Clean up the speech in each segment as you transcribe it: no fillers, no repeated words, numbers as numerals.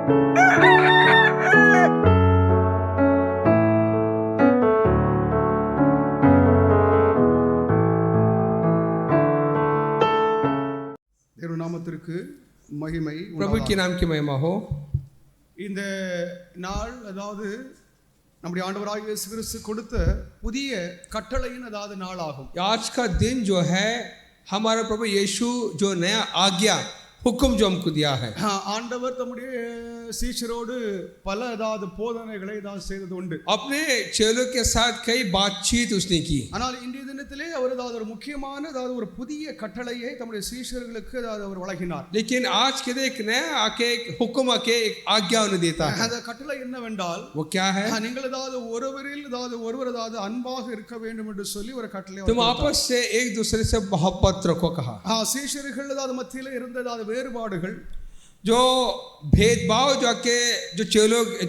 நாமத்திற்கு மகிமை. प्रभु के नाम की महिमा हो. இந்த நாள் அதாவது நம்முடைய ஆண்டவராகிய இயேசு கிறிஸ்து கொடுத்த புதிய கட்டளையின் அதாவது நாளாகும். आज का दिन जो है हमारा प्रभु यीशु जो नया आज्ञा हुक्म जो हमको दिया है. ஆண்டவர் தம்முடைய சீஷரோடு பல அதாவது போதனைகளை தான் செய்தது உண்டு. अपने चेलों के साथ कई बातचीत उसने की. ஆனால் இன்றைய தினத்திலே அவர் அதாவது ஒரு முக்கியமான அதாவது ஒரு புதிய கட்டளையை தம்முடைய சீஷர்களுக்கு அதாவது அவர் வழங்கினார். लेकिन आज के एक नया आके एक हुक्म आके एक आज्ञा उन्हें देता है. அந்த கட்டளை என்னவென்றால் वो क्या है? நீங்கள் அதாவது ஒருவரில் அதாவது ஒருவர் அதாவது அன்பாக இருக்க வேண்டும் என்று சொல்லி ஒரு கட்டளை. तुम आपस से एक दूसरे से मोहब्बत रखो कहा. சீஷர்கள் அதாவது மத்தியிலே இருந்த அதாவது வேறுபாடுகள் जो भेदभाव जो के जो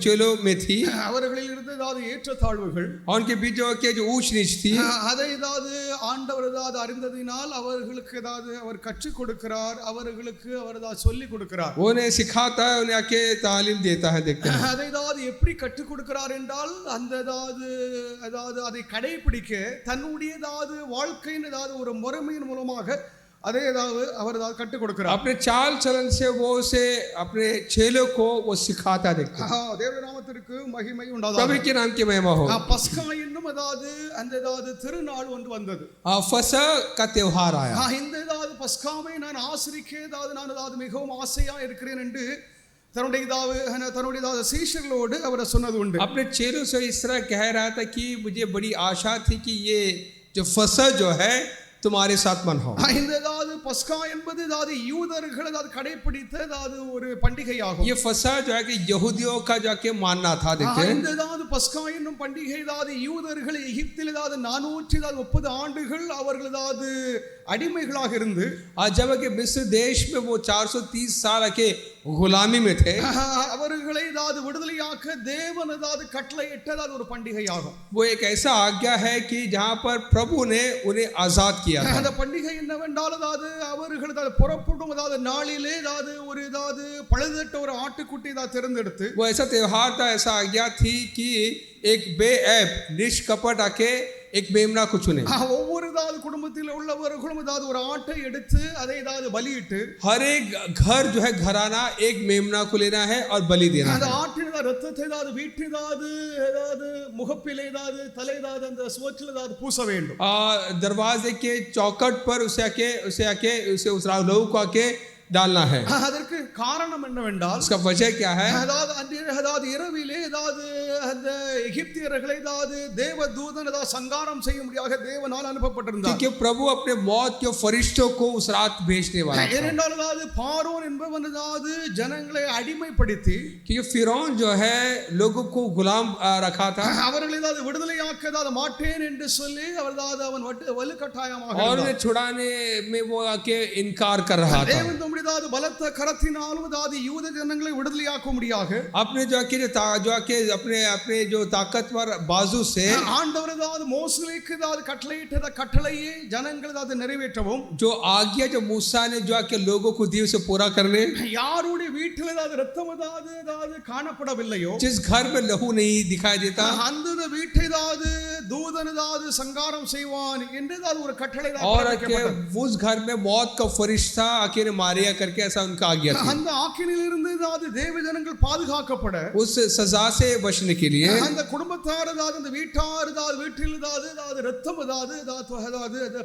चेलों में थी அவர்களில் இருந்த அதாவது ஏற்றத்தாழ்வுகள் उनके बीच जो के जो ऊंच नीच थी அதை அதாவது ஆண்டவர் அதாவது அறிந்ததினால் அவர்களுக்கு அதாவது அவர் கற்றுக் கொடுக்கிறார், அவர்களுக்கு அவர் அதாவது சொல்லி கொடுக்கிறார். उन्हें सिखाता है, उन्हें आके तालीम देता है. देखते हैं அதை அதாவது எப்படி கற்றுக் கொடுக்கிறார் என்றால் அந்த அதாவது அதை கடைபிடிக்க தன்னுடைய அதாவது வாழ்க்கையின் அதாவது ஒரு முறைமையின் மூலமாக அதே அதாவது அவர் அதாவது கற்றுக் கொடுக்கிறார். अपने चाल चलन से वो उसे अपने चेलों को वो सिखाता. देखते हैं தேவ நாமத்திற்கு மகிமை உண்டாதாக. प्रभु के नाम की महिमा हो. பஸ்கா என்னும் அதாவது அந்த அதாவது திருநாள் ஒன்று வந்தது. फसह का त्योहार आया. இந்த அதாவது பஸ்காவை நான் ஆசரிக்க நான் அதாவது மிகவும் ஆசையா இருக்கிறேன் என்று தன்னுடைய சீஷர்களோடு அவர் சொன்னது உண்டு. अपने चेलों से इस तरह कह रहा था कि मुझे बड़ी आशा थी कि ये जो फसह जो है तुम्हारे साथ मन हो. இந்த அதாவது பஸ்கா என்பது அதாவது யூதர்கள் அதாவது கடைபிடித்த அதாவது ஒரு பண்டிகை ஆகும். ये फसह जो है कि यहूदियों का जाके मानना था. देखते हैं இந்த அதாவது பஸ்கா என்னும் பண்டிகை அதாவது யூதர்கள் எகிப்தில் அதாவது 430 ஆண்டுகள் அவர்கள் அதாவது அடிமைகளாக இருந்து जब के मिस्र देश में वो 430 साल के गुलामी में थे அவர்களை அதாவது விடுதலையாக்க தேவன் அதாவது கட்டளையிட்டது ஒரு பண்டிகை ஆகும். वो एक ऐसा आज्ञा है कि जहां पर प्रभु ने उन्हें आजाद किया था. அந்த பண்டிகை என்னவென்றால் அதாவது அவர்கள் அதாவது புறப்படும் அதாவது நாளிலே அதாவது ஒரு அதாவது பழுதட்ட ஒரு ஆட்டுக்குட்டி அதாவது தேர்ந்தெடுத்து वो ऐसा त्योहार था, ऐसा आज्ञा थी कि एक बेऐब निष्कपट आके एक मेमना को चुने. ஒவ்வொரு அதாவது குடும்பத்தில் உள்ளவர்களும் அதாவது ஒரு ஆட்டை எடுத்து அதை அதாவது பலியிட்டு हर एक घर जो है घराना एक मेमना को लेना है और बलि देना है. அந்த आட்டின் ரத்தத்தை அதாவது வீட்டில் அதாவது முகப்பிலே அதாவது தலை அதாவது அந்த சுவற்றில் அதாவது பூச வேண்டும். दरवाजे के चौखट पर उसे उस लहू को आके डालना है. அதற்கு காரணம் என்னவென்றால் उसका वजह क्या है? அதாவது இரவிலே அதாவது அந்த எகிப்தியர்களை அதாவது தேவதூதன் அதாவது சங்காரம் செய்யும்படியாக தேவனால் அனுப்பப்பட்டிருந்தார். क्योंकि प्रभु अपने मौत के फरिश्तों को उस रात भेजने वाला था. ஏனென்றால் அதாவது பார்வோன் என்பவன் அதாவது ஜனங்களை அடிமைப்படுத்தி क्योंकि फिरौन जो है लोगों को गुलाम रखा था அவர்களை அதாவது விடுதலையாக்க அதாவது மாட்டேன் என்று சொல்லி அதாவது அவன் வலுக்கட்டாயமாக और उन्हें छुड़ाने में वो आके इनकार कर रहा था. அதாவது பலத்த கரத்தினாலும் அதாவது யூத ஜனங்களை விடுதலையாக்க முடியாக अपने जो अपने जो ताकतवर बाजू से ஆண்டவர் அதாவது மோசேக்கு அதாவது கட்டளையிட்ட கட்டளையை ஜனங்கள் அதாவது நிறைவேற்றவும் जो आज्ञा जो मूसा ने जो आके लोगों को दी उसे पूरा करने, யாருடைய வீட்டில் அதாவது ரத்தம் அதாவது காணப்படவில்லையோ जिस घर में लहू नहीं दिखाई देता அந்த வீட்டை அதாவது தூதன் அதாவது சங்காரம் செய்வான் என்று அதாவது ஒரு கட்டளை और उस घर में मौत का फरिश्ता आके ने मारेगा करके ऐसा उनका आज्ञा थी. அந்த ஆக்கினையிலிருந்து அதாவது தேவ ஜனங்கள் பாதுகாக்கப்பட उस सजा से बचने के लिए அந்த குடும்பத்தார் அதாவது அந்த வீட்டார் அதாவது வீட்டில் அதாவது ரத்தம் அதாவது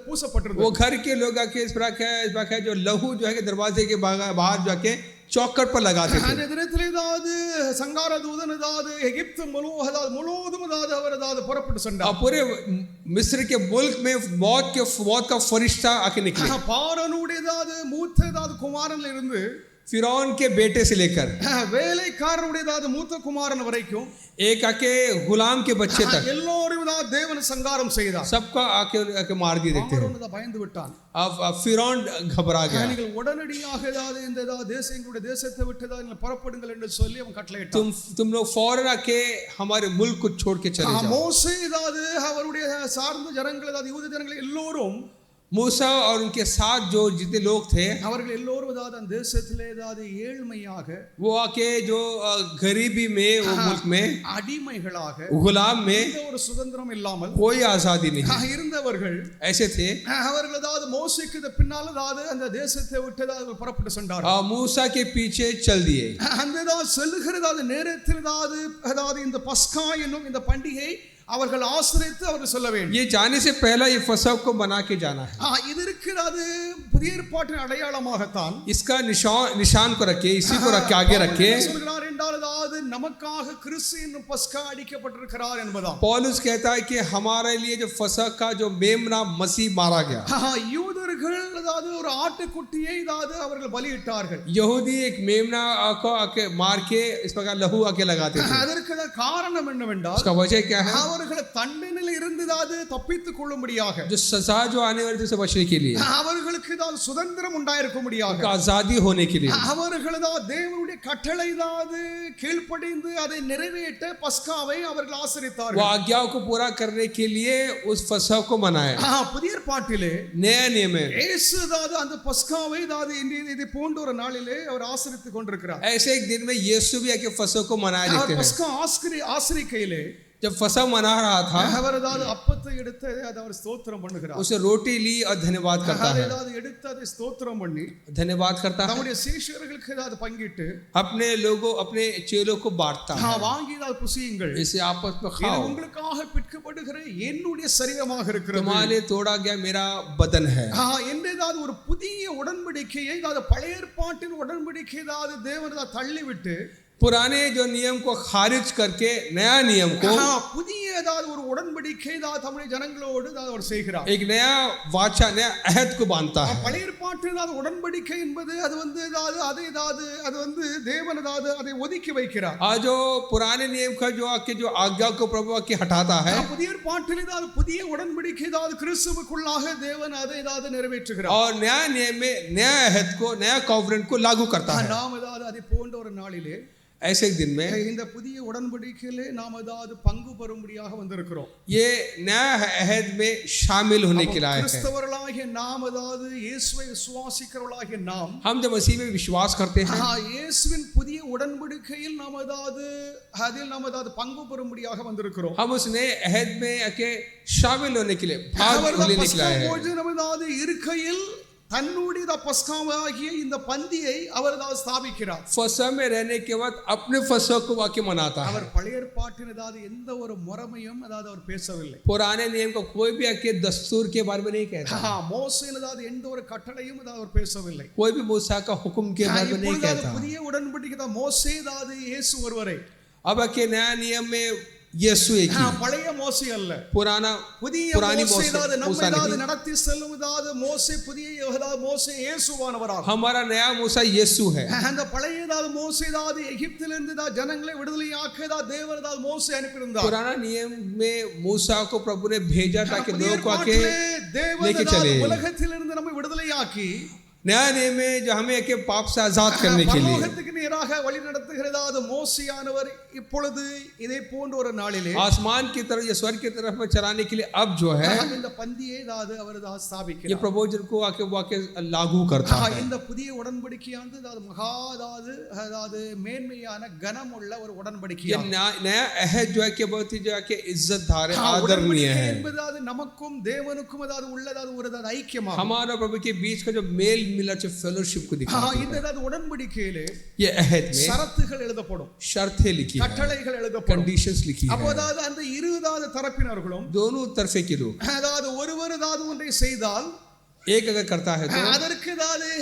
பூசப்பட்டிருந்தது. वो घर के लोग आके इस प्रकार जो लहू जो है दरवाजे के बाहर जाके चौखट पर लगाते थे. அந்த தினத்திலே அதாவது சங்கார தூதன் அதாவது எகிப்து முழுவதும் அதாவது அவர் அதாவது புறப்பட்டு சென்றார். पूरे मिस्र के मुल्क में मौत का फरिश्ता आके निकले. பார்வோனுடைய அதாவது மூத்த அதாவது குமாரன்ல இருந்து फिरौन के बेटे से लेकर வேலைக்காரனுடைய அதாவது மூத்த குமாரன் வரைக்கும் एक आके गुलाम के बच्चे तक எல்லோரும் தான் தேவன் சங்காரம் செய்தார். सबका आके मार दिए. देखते हैं பயந்து விட்டான். अब फिरौन घबरा गया. நீங்கள் உடனடியாக அதாவது இந்த எங்களுடைய தேசத்தை விட்டு நீங்கள் புறப்படுங்கள் என்று சொல்லி அவன் கட்டளையிட்டான். तुम लोग फौरन आके हमारे मुल्क को छोड़ के चले जाओ. மோசே அதாவது அவருடைய சார்ந்த ஜனங்கள் அதாவது யூத ஜனங்கள் எல்லோரும் मूसा और उनके साथ जो जितने लोग थे அவர்கள் எல்லோரும் அதாவது அந்த தேசத்திலே அதாவது ஏழ்மையாக वो आके जो गरीबी में वो मुल्क में அடிமைகளாக गुलाम में எந்த ஒரு சுதந்திரம் இல்லாமல் कोई आजादी नहीं இருந்தவர்கள் ऐसे थे அவர்கள் அதாவது மோசேக்கு பின்னால் அதாவது அந்த தேசத்தை விட்டு அதாவது புறப்பட்டு சென்றார்கள் मूसा के पीछे चल दिए அந்த செல்லுகிறது நேரத்தில் அதாவது இந்த பஸ்கா என்னும் இந்த பண்டிகை அவர்கள் ஆசிரித்து அவர் சொல்ல வேண்டும் ये जाने से पहला ये फसह को बना के जाना है இது இருக்கிறது புதிய ஏற்பாட்டின் அடையாளமாகத்தான் इसका निशान को रखे इसी को रखे आगे रखे சொல்கிறார் என்றால் அதாவது நமக்காக கிறிஸ்து என்னும் பஸ்கா அடிக்கப்பட்டிருக்கிறார் என்பதாம் पौलुस कहता है कि हमारे लिए जो फसह का जो मेमना मसीह मारा गया யூதர்கள் அதாவது ஒரு ஆட்டுக்குட்டியை அதாவது அவர்கள் பலியிட்டார்கள் यहूदी एक मेमना को आके मार के इस प्रकार लहू आके लगाते थे அதற்கு காரணம் என்னவென்றால் उसका वजह क्या है அவர்களை தண்டனையில் இருந்து அதாவது தப்பித்துக் கொள்ளும்படியாக जो सजा जो आने वाली थी उसे बचने के लिए அவர்களுக்கு அதாவது சுதந்திரம் உண்டாயிருக்கும்படியாக आजादी होने के लिए அவர்கள் அதாவது தேவனுடைய கட்டளை அதாவது கீழ்ப்படிந்து அதை நிறைவேற்ற பஸ்காவை அவர்கள் वो ஆசரித்தார்கள் आज्ञाओं को पूरा करने के लिए उस फसह को मनाया புதிய ஏற்பாட்டிலே नया नियम है இயேசு அதாவது அந்த பஸ்காவை அதாவது இதை போன்ற ஒரு நாளிலே அவர் ஆசரித்துக் கொண்டிருக்கிறார் ऐसे एक दिन में यीशु भी आके फसह को मनाया देखते हैं பஸ்கா ஆசரிக்கையிலே जब फसह मना रहा था அவர் அதாவது அப்பத்தை எடுத்து அதை அவர் ஸ்தோத்திரம் பண்ணுகிறார் उसे रोटी ली और धन्यवाद करता है அதாவது எடுத்து அதை ஸ்தோத்திரம் பண்ணி धन्यवाद करता है நம்முடைய சீஷர்களுக்கு அதாவது பங்கிட்டு अपने लोगों अपने चेलों को बांटता है வாங்கி அதாவது புசியுங்கள் इसे आपस में இது खाओ உங்களுக்காக பிற்கப்படுகிற என்னுடைய சரீரமாக இருக்கிறது तुम्हारे लिए तोड़ा गया मेरा बदन है என்றதாவது ஒரு புதிய உடன்படிக்கையை அதாவது பழைய ஏற்பாட்டின் உடன்படிக்கை அதாவது தேவன் தள்ளிவிட்டு पुराने जो नियम को खारिज करके नया नियम को புதிய ஏதாவது ஒரு உடன்படிக்கை அதாவது தமிழ் ஜனங்களோடு அதாவது அவர் செய்கிறார் एक नया वाचा नया अहद को बांधता है பழைய ஏற்பாட்டின் அதாவது உடன்படிக்கை என்பது அது அதாவது அது தேவன் அதாவது அதை ஒதுக்கி வைக்கிறார் आज जो पुराने नियम का जो आके जो आज्ञा को प्रभु आके हटाता है புதிய ஏற்பாட்டில் அதாவது புதிய உடன்படிக்கை அதாவது கிறிஸ்துவுக்குள்ளாக தேவன் அதை அதாவது நிறைவேற்றுகிறார் और नया नियम में नया अहद को नया कॉवेनेंट को लागू करता है நாம் அதாவது அதை போன்ற ஒரு நாளிலே ऐसे एक दिन में இந்த புதிய உடன்படிக்கையிலே நாம் அதாவது பங்கு பெறும்படியாக வந்திருக்கிறோம் ये नया अहद में शामिल होने के लायक है கிறிஸ்தவர்களாகிய நாம் அதாவது இயேசுவை விசுவாசிக்கிறவர்களாகிய நாம் हम जब मसीह में विश्वास करते हैं இயேசுவின் புதிய உடன்படிக்கையில் நாம் அதாவது அதில் நாம் அதாவது பங்கு பெறும்படியாக வந்திருக்கிறோம் हम उस नए अहद में आके शामिल होने के लिए भाग लेने के लिए நாம் அதாவது இருக்கையில் தன்னுடைய பஸ்காவாகிய இந்த பந்தியை அவர் ஸ்தாபிக்கிறார் फसह में रहने के बाद अपने फसह को वाक्य मनाता है அவர் பழைய ஏற்பாட்டின் அதாவது எந்த ஒரு முறைமையும் அதாவது அவர் பேசவில்லை पुराने नियम को कोई भी आके दस्तूर के बारे में नहीं कहता மோசேயின் அதாவது எந்த ஒரு கட்டளையும் அதாவது அவர் பேசவில்லை कोई भी मूसा का हुक्म के बारे में नहीं कहता புதிய உடன்படிக்கை தான் மோசே அதாவது இயேசு ஒருவரே अब आके नया नियम में यीशु एक ही பழைய மோசே அல்ல पुराना புதிய மோசே அதாவது நம்மை அதாவது நடத்தி செல்லும் அதாவது மோசே புதிய அதாவது மோசே இயேசுவானவராக हमारा नया मूसा यीशु है அந்த பழைய அதாவது மோசே அதாவது எகிப்திலிருந்து அதாவது ஜனங்களை விடுதலையாக்க அதாவது தேவன் அதாவது மோசே அனுப்பியிருந்தார் पुराना नियम में मूसा को प्रभु ने भेजा ताकि लोगों को आके लेके चले உலகத்திலிருந்து நம்மை விடுதலையாக்கி नया नियम में जो हमें के पाप से आजाद करने के लिए பரலோகத்துக்கு நேராக வழி நடத்துகிறதாவது மோசேயானவர் இப்பொழுது இதே போன்ற ஒரு நாளிலே आसमान की तरफ या स्वर्ग की तरफ में चलाने के लिए अब जो है இந்த பந்தியை அதாவது அவர் ஸ்தாபிக்கிறார் ये प्रभोजन को आके लागू करता है இந்த புதிய உடன்படிக்கையானது அதாவது மகா அதாவது மேன்மையான கனமுள்ள ஒரு உடன்படிக்கை ये नया अहद जो है कि बहुत ही जो है कि इज्जतदार है आदरणीय है என்பது நமக்கும் தேவனுக்கும் அதாவது உள்ளதாவது ஒரு ஐக்கியமா हमारा प्रभु के बीच का जो मेल मिला जो फेलोशिप को दिखाता है இந்த உடன்படிக்கையிலே ये अहद में ஷரத்துகள் எழுதப்படும் शर्तें लिखी है கட்டளைகள் எழுதப்படும் कंडीशंस लिखी है அப்போதாவது அந்த இருதாவது தரப்பினர்களும் दोनों तरफे के लोग அதாவது ஒருவர் ஏதாவது ஒன்றை செய்தால் एक अगर करता है तो அதற்கு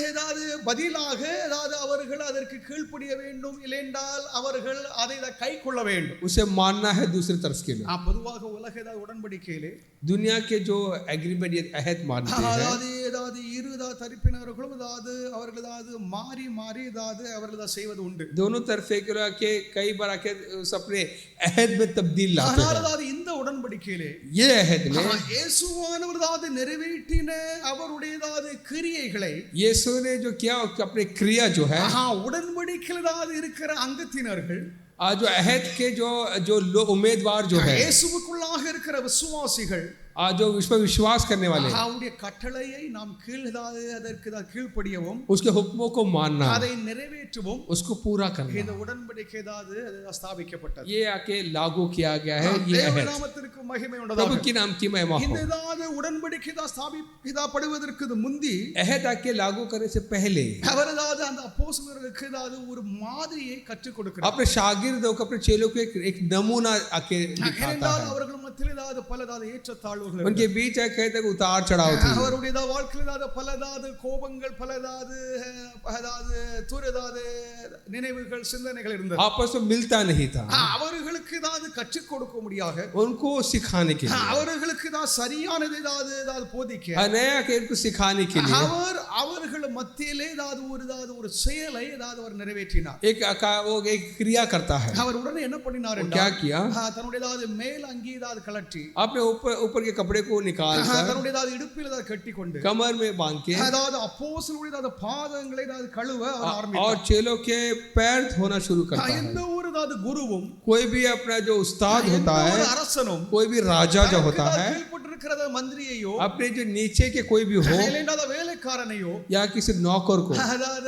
ஏதாவது பதிலாக அதாவது அவர்கள் அதற்கு கீழ்ப்படிய வேண்டும் இல்லையென்றால் அவர்கள் அதை கை கொள்ள வேண்டும் उसे मानना है दूसरी तरफ के लोग பொதுவாக உலக ஏதாவது உடன்படிக்கையிலே दुनिया के जो एग्रीमेंट या अहद मानते हैं அதாவது இருதா தரப்பினர்களும் அதாவது அவர்கள் அதாவது மாறி அதாவது அவர்கள் செய்வது உண்டு दोनों तरफे के लोग के कई बार आके उस अपने अहद में तब्दील लाते हैं அதாவது இந்த உடன்படிக்கையிலே ये अहद में இயேசுவானவர் அதாவது நிறைவேற்றின அவருடையதாவது கிரியைகளை यीशु ने जो किया अपने क्रिया जो है உடன்படிக்கையில் அதாவது இருக்கிற அங்கத்தினர்கள் जो अहद के जो उम्मीदवार जो है இயேசுவுக்குள்ளாக இருக்கிற விசுவாசிகள் जो विश्व विश्वास करने वाले அவருடைய கட்டளையை நாம் அதற்கு கீழ்ப்படியவும் उसके हुक्मों को मानना அதை நிறைவேற்றவும் उसको पूरा करना இந்த உடன்படிக்கை ஸ்தாபிக்கப்பட்டது ये आके लागू किया गया है ये தேவ है நாமத்திற்கு மகிமை प्रभु உண்டாவதாக की नाम की महिमा हो இந்த உடன்படிக்கை ஸ்தாபிக்கப்படுவதற்கு முந்தி अहद आके लागू करने से पहले அவரதாவது அந்த அப்போஸ்தலர்களுக்கு ஒரு மாதிரியை கற்றுக் கொடுக்கிறார் अपने शागिर्दों को अपने चेलों को एक नमूना आके दिखाता है அவர்கள் மத்தியில் பலதாத ஏற்றத்தாழ்வுகள் उनके बीच आके तक उतार चढ़ाव थी அவருடைய வாழ்க்கையில் பலதாத கோபங்கள் பலதாத துரதாத நினைவுகள் சிந்தனைகள் இருந்தது आपस में मिलता नहीं था அவர்களுக்கு கற்றுக் கொடுக்க முடியாது उनको सिखाने के लिए அவர்களுக்கு சரியானது போதிக்க नया के उनको सिखाने के लिए அவர்கள் மத்தியிலே ஒரு செயலை அவர் நிறைவேற்றினார் एक क्रिया करता है அவர் உடனே என்ன பண்ணினார் क्या किया தன்னுடைய மேல் அங்கி கலற்றி अपने ऊपर के कपड़े को निकाल தன்னுடைய இடுப்பில் கட்டி கொண்டு कमर में बांध के அப்போஸ்தலருடைய பாதங்களை கழுவ அவர் ஆரம்பித்தார் और चेलों के पैर धोना शुरू करता है எந்த ஒரு குருவும் कोई भी अपना जो उस्ताद होता है அரசனும் कोई भी राजा जो होता है கீழ்ப்பட்டிருக்கிற மந்திரியையோ अपने जो नीचे के कोई भी हो வேலைக்காரனையோ या किसी नौकर को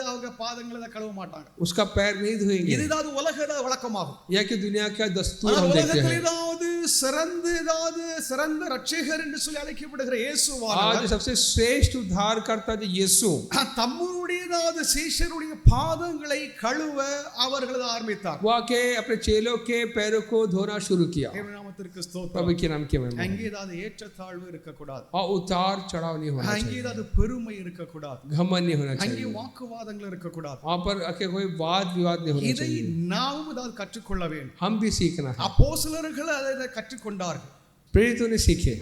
அவங்க பாதங்களை கழுவ மாட்டாங்க उसका पैर नहीं धोएंगे இதுதான் உலக வழக்கமாகும் या कि दुनिया का दस्तूर हम देखते हैं சிறந்த ரட்சகர் என்று சொல்லி அழைக்கப்படுகிற இயேசுவானவர் आज सबसे श्रेष्ठ उद्धारकर्ता जो यीशु தம்முடைய சீஷருடைய பாதங்களை கழுவ அவர்கள் ஆரம்பித்தார் वो आके अपने चेलों के पैरों को धोना शुरू किया நாமத்திற்கு ஸ்தோத்திரம் प्रभु के नाम की महिमा அங்கே ஏற்றத்தாழ்வு இருக்கக்கூடாது और उतार चढ़ाव नहीं होना चाहिए அங்கே பெருமை இருக்கக்கூடாது घमंड नहीं होना அங்கே चाहिए வாக்குவாதங்கள் இருக்கக்கூடாது वहां पर आके कोई वाद विवाद नहीं होना இதை चाहिए நாமும் கற்றுக்கொள்ள வேண்டும் हम भी सीखना है அப்போஸ்தலர்கள் அதை கற்றுக்கொண்டார்கள் प्रेरितों ने सीखे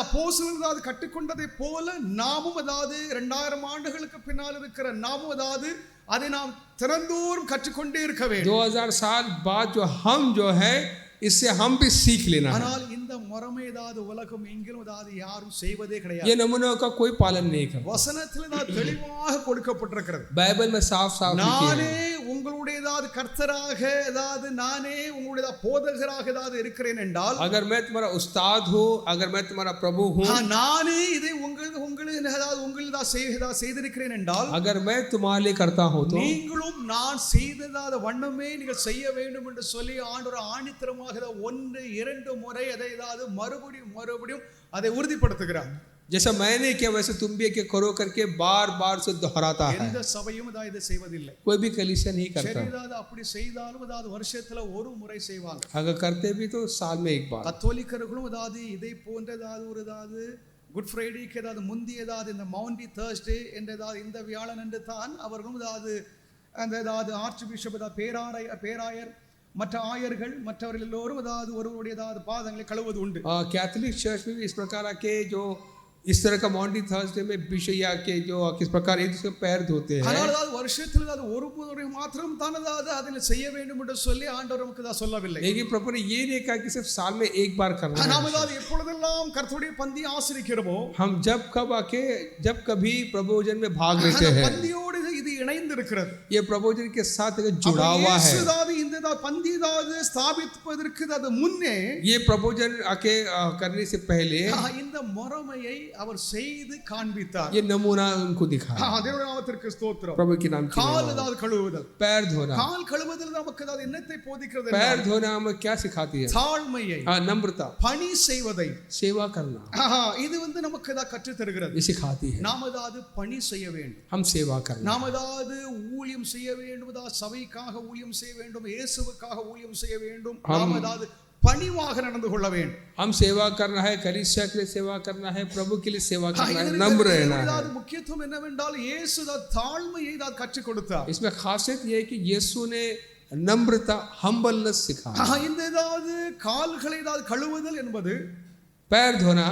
அப்போஸ்தலர்கள் கற்றுக்கொண்டதை போல நாமும் 2000 ஆண்டுகளுக்கு பின்னால் இருக்கிற நாமும் அதை நாம் திறந்தோறும் கற்றுக்கொண்டே இருக்க வேண்டும் 2000 साल बाद जो हम जो है इससे हम भी सीख लेना है ஆனால் இந்த முறைமை உலகம் எங்கிலும் யாரும் செய்வதே கிடையாது ये नमूनों का कोई पालन नहीं करता வசனத்தில் தெளிவாக கொடுக்கப்பட்டிருக்கிறது बाइबल में साफ साफ लिखा है நானே உங்களுடைய கர்த்தராக நானே உங்களுடைய போதகராக இருக்கிறேன் என்றால் अगर मैं तुम्हारा उस्ताद हूं अगर मैं तुम्हारा प्रभु हूं நானே இதை உங்களுக்கு செய்திருக்கிறேன் என்றால் अगर मैं तुम्हारे लिए करता हूं तो நீங்களும் நான் செய்ததாத வண்ணமே நீங்கள் செய்ய வேண்டும் என்று சொல்லி ஆண்டவர் ஆணித்தரமாக ஒன்று இரண்டு முறை அதை மறுபடியும் அதை உறுதிப்படுத்துகிறார் जैसा मैंने किया वैसे तुम भी क्या करो करके बार बार से दोहराता है எந்த சபையும் இதை செய்வதில்லை कोई भी कलीसिया नहीं करता சரி அப்படி செய்தாலும் வருஷத்துல ஒரு முறை செய்வாங்க अगर करते भी तो साल में एक बार கத்தோலிக்கர்களும் இதை போன்ற ஒரு குட் ஃப்ரைடேக்கு முந்தி இந்த மவுண்டி தர்ஸ்டே என்ற இந்த வியாழன் என்று தான் அவர்களும் அந்த ஆர்ச் பிஷப் பேராயர் மற்ற ஆயர்கள் மற்றவர்கள் எல்லோரும் ஒருவருடைய பாதங்களை கழுவது உண்டு कैथोलिक चर्च में भी इस प्रकार के जो इस तरह का मॉन्टी थर्सडे में बिशया के जो किस प्रकार एक दूसरे पैर धोते हैं வருஷத்தில் ஒரு முறை மாத்திரம் தான் அதில் செய்ய வேண்டும் என்று சொல்லி ஆண்டவர் நமக்கு சொல்லவில்லை लेकिन प्रभु ने ये नहीं कहा कि सिर्फ साल में एक बार करना है நாம் எப்பொழுதெல்லாம் கர்த்தருடைய பந்தி ஆசரிக்கிறோமோ हम जब कभी प्रभुजन में भाग लेते हैं பந்தியோடு இது இணைந்து இருக்கிறது ये प्रभुजन के साथ जुड़ा हुआ है இந்த பந்தி ஸ்தாபிப்பதற்கு முன்னே ये प्रभुजन आके करने से पहले இந்த முறைமையை அவர் செய்து காண்பித்தார் ये नमूना उनको दिखाया தேவனுடைய நாமத்திற்கு ஸ்தோத்திரம் प्रभु के नाम की கால் கழுவுதல் पैर धोना கால் கழுவுதல் நமக்கு என்னத்தை போதிக்கிறது पैर धोना हमें क्या सिखाती है தாழ்மையை नम्रता பணி செய்வதை सेवा करना இது நமக்கு கற்றுத் தருகிறது ये सिखाती है நாம் பணி செய்ய வேண்டும் हम सेवा करना நாம் ஊழியம் செய்ய வேண்டும் சபைக்காக ஊழியம் செய்ய வேண்டும் இயேசுவுக்காக ஊழியம் செய்ய வேண்டும் நாம் பணிவாக நடந்து கொள்ள வேண்டும் हम सेवा करना है कलीसिया के लिए सेवा करना है प्रभु के लिए सेवा करना है नम्र रहना है முக்கியத்துவம் என்னவென்றால் இயேசு தாழ்மையை கற்றுக் கொடுத்தார் इसमें खासियत ये है कि यीशु ने नम्रता हम्बलनेस सिखाया இந்த கால்களை கழுவுதல் என்பது पैर धोना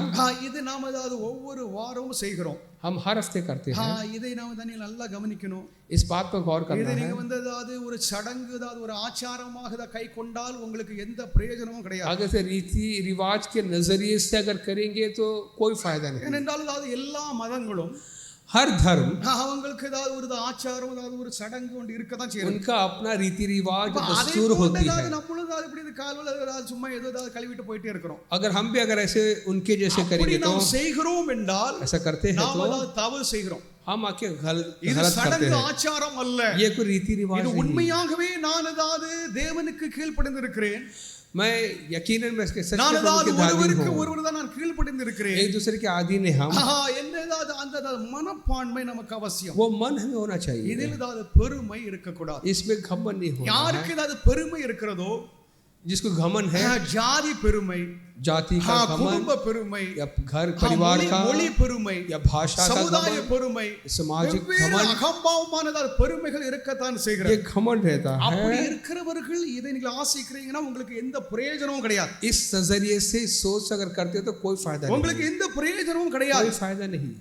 இது நாம் ஒவ்வொரு வாரமும் செய்கிறோம் हम हर हफ्ते करते हैं இதை நாம் நல்லா கவனிக்கணும் इस बात पर गौर करना है நீங்க ஒரு சடங்கு ஒரு ஆச்சாரமாக கை கொண்டால் உங்களுக்கு எந்த பிரயோஜனமும் கிடையாது अगर से रीति रिवाज के नजरिए से अगर करेंगे तो कोई फायदा नहीं ஏனென்றால் எல்லா மதங்களும் हर धर्म அவங்களுக்கு ஒரு ஆச்சாரம் ஒரு சடங்கு ஒன்று இருக்கதான் செய்யும் उनका अपना रीति रिवाज दस्तूर होती है நம்மளும் இப்படி கால்வல ஏதாவது சும்மா ஏதோ ஏதாவது கழுவிட்டு போயிட்டே இருக்கிறோம். अगर हम भी अगर ऐसे उनके जैसे அப்படி करेंगे तो நாம் செய்கிறோம் என்றால் ऐसा करते हैं நாம் तो ஏதாவது தவறு செய்கிறோம். हम आके गलत இது करते சடங்கு हैं. ஆச்சாரம் அல்ல. ये कोई रीति रिवाज இது नहीं है. உண்மையாகவே நான் ஏதாவது தேவனுக்கு கீழ்ப்படிந்திருக்கிறேன். मैं यकीनन मैं इसके सच நான் में ஏதாவது प्रभु के आधीन ஒருவருக்கு हूँ. ஒருவர் தான் நான் கீழ்ப்படிந்திருக்கிறேன். एक दूसरे के आधीन है हम. என்ன ஏதாவது அந்த மனப்பான்மை நமக்கு அவசியம். वो मन हमें होना चाहिए. இதில் ஏதாவது பெருமை இருக்கக்கூடாது. इसमें घमंड नहीं होना யாருக்கு है. ஏதாவது பெருமை இருக்கிறதோ, जिसको घमंड है, ஜாதி பெருமை, जाति का घमंड, குடும்ப பெருமை, या घर परिवार का, மொழி பெருமை, या भाषा का சமுதாய घमंड, பெருமை, सामाजिक வெவ்வேறு घमंड, அகம்பாவமான பெருமைகள் இருக்கத்தான் ये செய்கிறது. घमंड रहता அப்படி है. இருக்கிறவர்கள் இதை நீங்கள் ஆசைக்கிறீங்கன்னா உங்களுக்கு எந்த பிரயோஜனமும் கிடையாது. इस नजरिए से सोच अगर करते हो तो कोई फायदा नहीं, உங்களுக்கு எந்த பிரயோஜனமும் கிடையாது. कोई फायदा नहीं.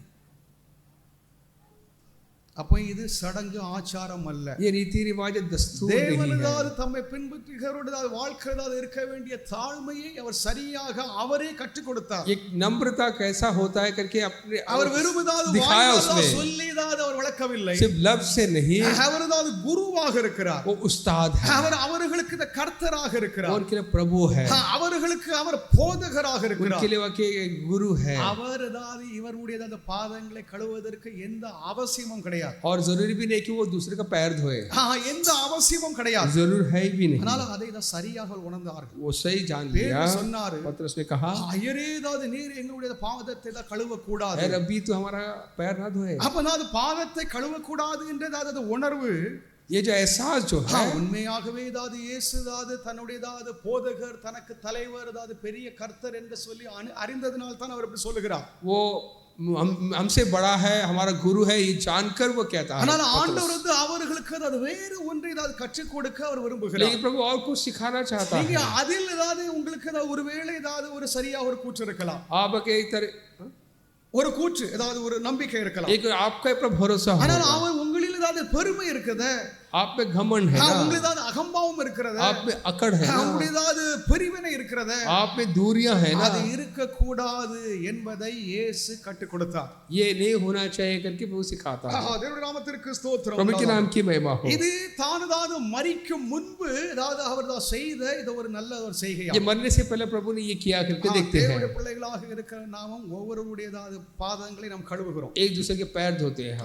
அப்ப இது சடங்கு ஆச்சாரம் அல்ல. ये रीति रिवाज दस्तूर नहीं है. தேவனதாவது தம்மை பின்பற்றுகிறவர்களால் வாழ்க்கையதாவது இருக்க வேண்டிய தாழ்மையை அவர் சரியாக அவரே கற்றுக் கொடுத்தார். एक नम्रता कैसा होता है करके अपने அவர் வெறுமதாவது दिखाया வாயால் उसमें. சொல்லியதாவது அவர் வளர்க்கவில்லை. सिर्फ लफ्ज से नहीं, அவரதாவது குருவாக இருக்கிறார். वो उस्ताद है, அவர் அவர்களுக்கு இந்த கர்த்தராக இருக்கிறார். उनके लिए प्रभु है, அவர்களுக்கு அவர் போதகராக இருக்கிறார். उनके लिए वह गुरु है. அவரதாவது இவருடைய அந்த பாதங்களை கழுவுவதற்கு எந்த அவசியமும் கிடையாது. और जरूरी भी नहीं कि वो दूसरे का पैर धोए, எந்த அவசியமும் கிடையாது. जरूर है भी नहीं. அதனால அதை சரியாக உணர்ந்தார்கள். वो सही जान लिया. சொன்னாரு, पतरस ने कहा, ஐயரேதாவது நீர் எங்களுடைய பாதத்தை கழுவ கூடாது. ऐ रब्बी तू हमारा पैर ना धोए. அப்ப பாதத்தை கழுவ கூடாது என்றது உணர்வு, ये जो एहसास जो है, உண்மையாகவே இயேசுதாவது தன்னுடையதாவது போதகர், தனக்கு தலைவர், பெரிய கர்த்தர் என்று சொல்லி அறிந்ததனால் தான் அவர் இப்படி சொல்லுகிறார். वो हमसे बड़ा है, हमारा गुरु है, ये जानकर वो कहता है. ஆனால் ஆண்டவர் அவர்களுக்கு வேறு ஒன்றை கற்றுக் கொடுக்க அவர் விரும்புகிறார். लेकिन प्रभु और कुछ सिखाना चाहता है. நீங்க அதில் உங்களுக்கு ஒருவேளை ஒரு சரியா ஒரு கூற்று இருக்கலாம். आपके एक तरह ஒரு கூற்று ஒரு நம்பிக்கை இருக்கலாம். एक आपका ऊपर भरोसा हो, ஆனால் அவர் உங்களில் பெருமை இருக்குது, आप में घमंड है ना, உங்களில் அகம்பாவம் இருக்கிறது, आप में अकड़ है ना, உங்களில் பிரிவினை இருக்கிறது, आप में दूरियां है ना, அது இருக்க கூடாது என்பதை இயேசு கற்றுக் கொடுத்தார். ये नहीं होना चाहिए करके वो सिखाता है. தேவனுடைய நாமத்திற்கு ஸ்தோத்திரம். प्रभु के नाम की महिमा हो. இது தானதாவது மரிக்கும் முன்பு அவர் செய்த ஒரு நல்ல ஒரு செய்கை. ये मरने से पहले प्रभु ने ये किया करके देखते हैं. தேவனுடைய பிள்ளைகளாக இருக்கிற நாமும் ஒவ்வொருவருடையதாவது பாதங்களை நாம் கழுவுகிறோம். एक दूसरे के पैर धोते हैं.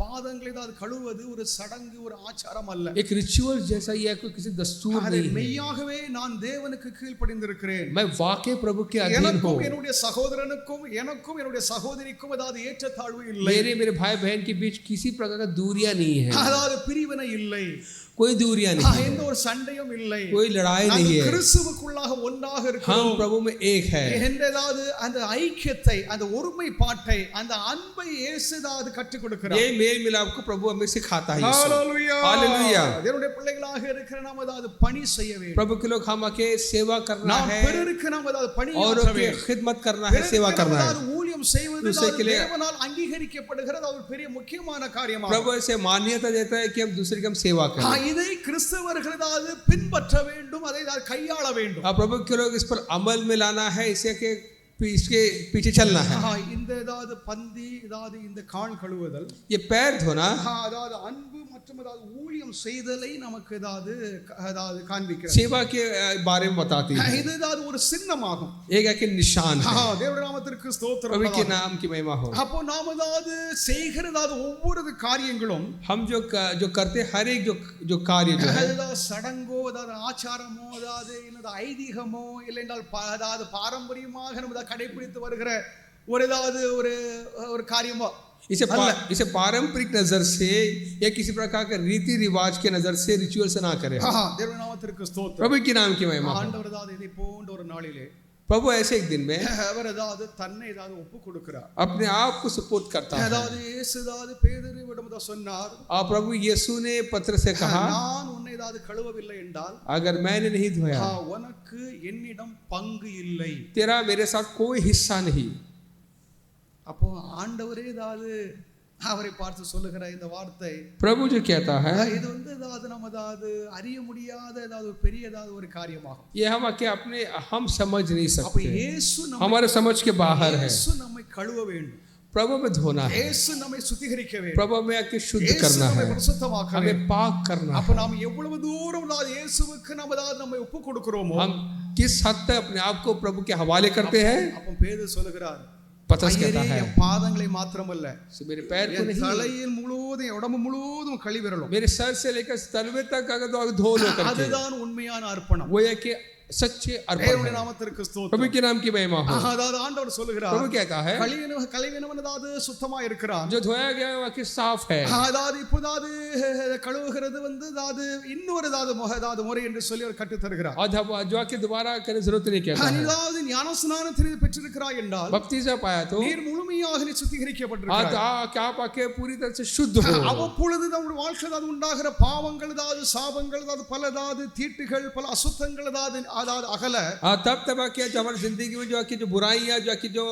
பாதங்களை கழுவுவது ஒரு சடங்கு, ஒரு ஆச்சாரம் அல்ல. एक रिचुअल जैसा ही है, कोई किसी दस्तूर नहीं है. மெய்யாகவே நான் தேவனுக்கு கீழ்ப்படிந்திருக்கிறேன். मैं वाकई प्रभु के अधीन हूं. என்னுடைய சகோதரனுக்கும் எனக்கும் என்னுடைய சகோதரிக்கும் ஏற்றத்தாழ்வு இல்லை. मेरे भाई बहन के बीच किसी प्रकार का दूरियां नहीं है, பிரிவினை இல்லை, कोई दूरियां नहीं, எந்த ஒரு சண்டையும் இல்லை, कोई लड़ाई नहीं है. கிறிஸ்துவுக்குள்ளாக ஒன்றாக இருக்கிறோம். हम प्रभु में एक है. என்றதாவது அந்த ஐக்கியத்தை, அந்த ஒருமைப்பாட்டை, அந்த அன்பை இயேசுதாவது கற்றுக் கொடுக்கிறார். ये मेल मिलाप को प्रभु हमें सिखाता है. Hallelujah, hallelujah. தேவனுடைய பிள்ளைகளாக இருக்கிற நாம் பணி செய்ய வேண்டும். प्रभु के लोग हम आके सेवा करना है, பிறருக்கு நாம் பணியாற்ற औरों की வேண்டும், खिदमत करना है, सेवा करना है. ஊழியம் செய்வது தேவனால் அங்கீகரிக்கப்படுகிறது, அது பெரிய முக்கியமான காரியமாகும். प्रभु ऐसे मान्यता देता है कि हम दूसरे की हम सेवा करें. இதை கிறிஸ்தவர்கள் பின்பற்ற வேண்டும், அதை கையாள வேண்டும். प्रभु के लोग इस पर अमल में लाना है, इसे के इसके पीछे चलना है. இந்த பந்தி இந்த கால் கழுவுதல், ये पैर धोना, அன்பு மற்றும் ஊழியம் செய்தலை நமக்கு காண்பிக்கிறது, सेवा के बारे में बताती है. இது ஒரு சின்னமாகும், एक एक निशान है. தேவனுடைய நாமத்திற்கு ஸ்தோத்திரம். प्रभु के नाम की महिमा हो. அப்போ நாம் செய்கிற ஒவ்வொரு காரியங்களும், हम जो करते हर एक जो कार्य जो है, சடங்கோ ஆச்சாரமோ இல்ல ஐதீகமோ இல்லை என்றால் பாரம்பரியமாக நம்ம கடைபிடித்து வருகிற ஒரு காரியமோ, इसे पारंपरिक नजर से या किसी प्रकार के रीति रिवाज के नजर से रिचुअल से ना करें. தேவனுடைய நாமத்திற்கு ஸ்தோத்திரம். प्रभु के नाम की महिमा. ஆண்டவர் இதை போன்ற ஒரு நாளிலே प्रभु ऐसे एक दिन में அவர் தன்னை ஒப்பு கொடுக்கிறார், अपने आप को सपोर्ट करता है. இயேசு பேதுருவிடம் சொன்னார், प्रभु यीशु ने पत्र से कहा, நான் உன்னை கழுவவில்லை என்றால், अगर मैंने नहीं धोया, உனக்கு என்னிடம் பங்கு இல்லை, तेरा मेरे साथ कोई हिस्सा नहीं. அப்போ ஆண்டவரே அவரை பார்த்து சொல்லுகிற இந்த வார்த்தை, प्रभु जो कहता है, இது நம்ம அறிய முடியாத ஒரு பெரிய ஒரு காரியமாகும். ये हम समझ नहीं அப்ப सकते, இயேசு हमारे समझ के बाहर है. இயேசு நம்மை கழுவ வேண்டும். प्रभु में धोना है, இயேசு நம்மை சுத்திகரிக்க வேண்டும், प्रभु में आके शुद्ध இயேசு करना நம்மை है, பரிசுத்தமாக்க வேண்டும். हमें पाक करना அப்ப है. நாம் எவ்வளவு தூரம் இயேசுவுக்கு நம்மை ஒப்பு கொடுக்கிறோமோ, हम किस हद तक अपने आप को प्रभु के हवाले करते हैं. அப்ப பேதுரு சொல்லுகிறார், पतरस कहता है, என் பாதங்களை மாத்திரமல்ல, मेरे पैर को என் नहीं, தலையில் முழுவதும் உடம்பு முழுவதும் கழுவிரலும். मेरे सर से लेकर तलवे तक अगर तो धो लो करके, அதுதான் உண்மையான அர்ப்பணம். वो है कि सच्चे अर्पण தேவனுடைய है. நாமத்திற்கு ஸ்தோத்திரம். प्रभु के नाम की महिमा हो. அதாவது ஆண்டவர் சொல்லுகிறார், प्रभु कहता है, கழுவினவன் அதாவது சுத்தமா இருக்கிறான், जो धोया गया है वह साफ है. அதாவது இப்போதாவது கழுவுகிறது அதாவது இன்னொரு அதாவது முறை என்று சொல்லி அவர் கற்றுத் தருகிறார். और जो आके दोबारा करने जरूरत नहीं कहता है. அதாவது ஞானஸ்நானத்தை பெற்றிருக்கிறாய் என்றால், बपतिस्मा पाया तो நீர் முழுமையாக நீ சுத்திகரிக்கப்பட்டிருக்கிறாய். आप आके पूरी तरह से शुद्ध हो. அவ்வப்பொழுது நம்முடைய வாழ்க்கையில் உண்டாகிற பாவங்கள் அதாவது சாபங்கள் அதாவது பல அதாவது தீட்டுகள் பல அசுத்தங்கள் அதாவது அகல, तब आके जो हमारी जिंदगी में जो आके जो बुराइयां जो आके जो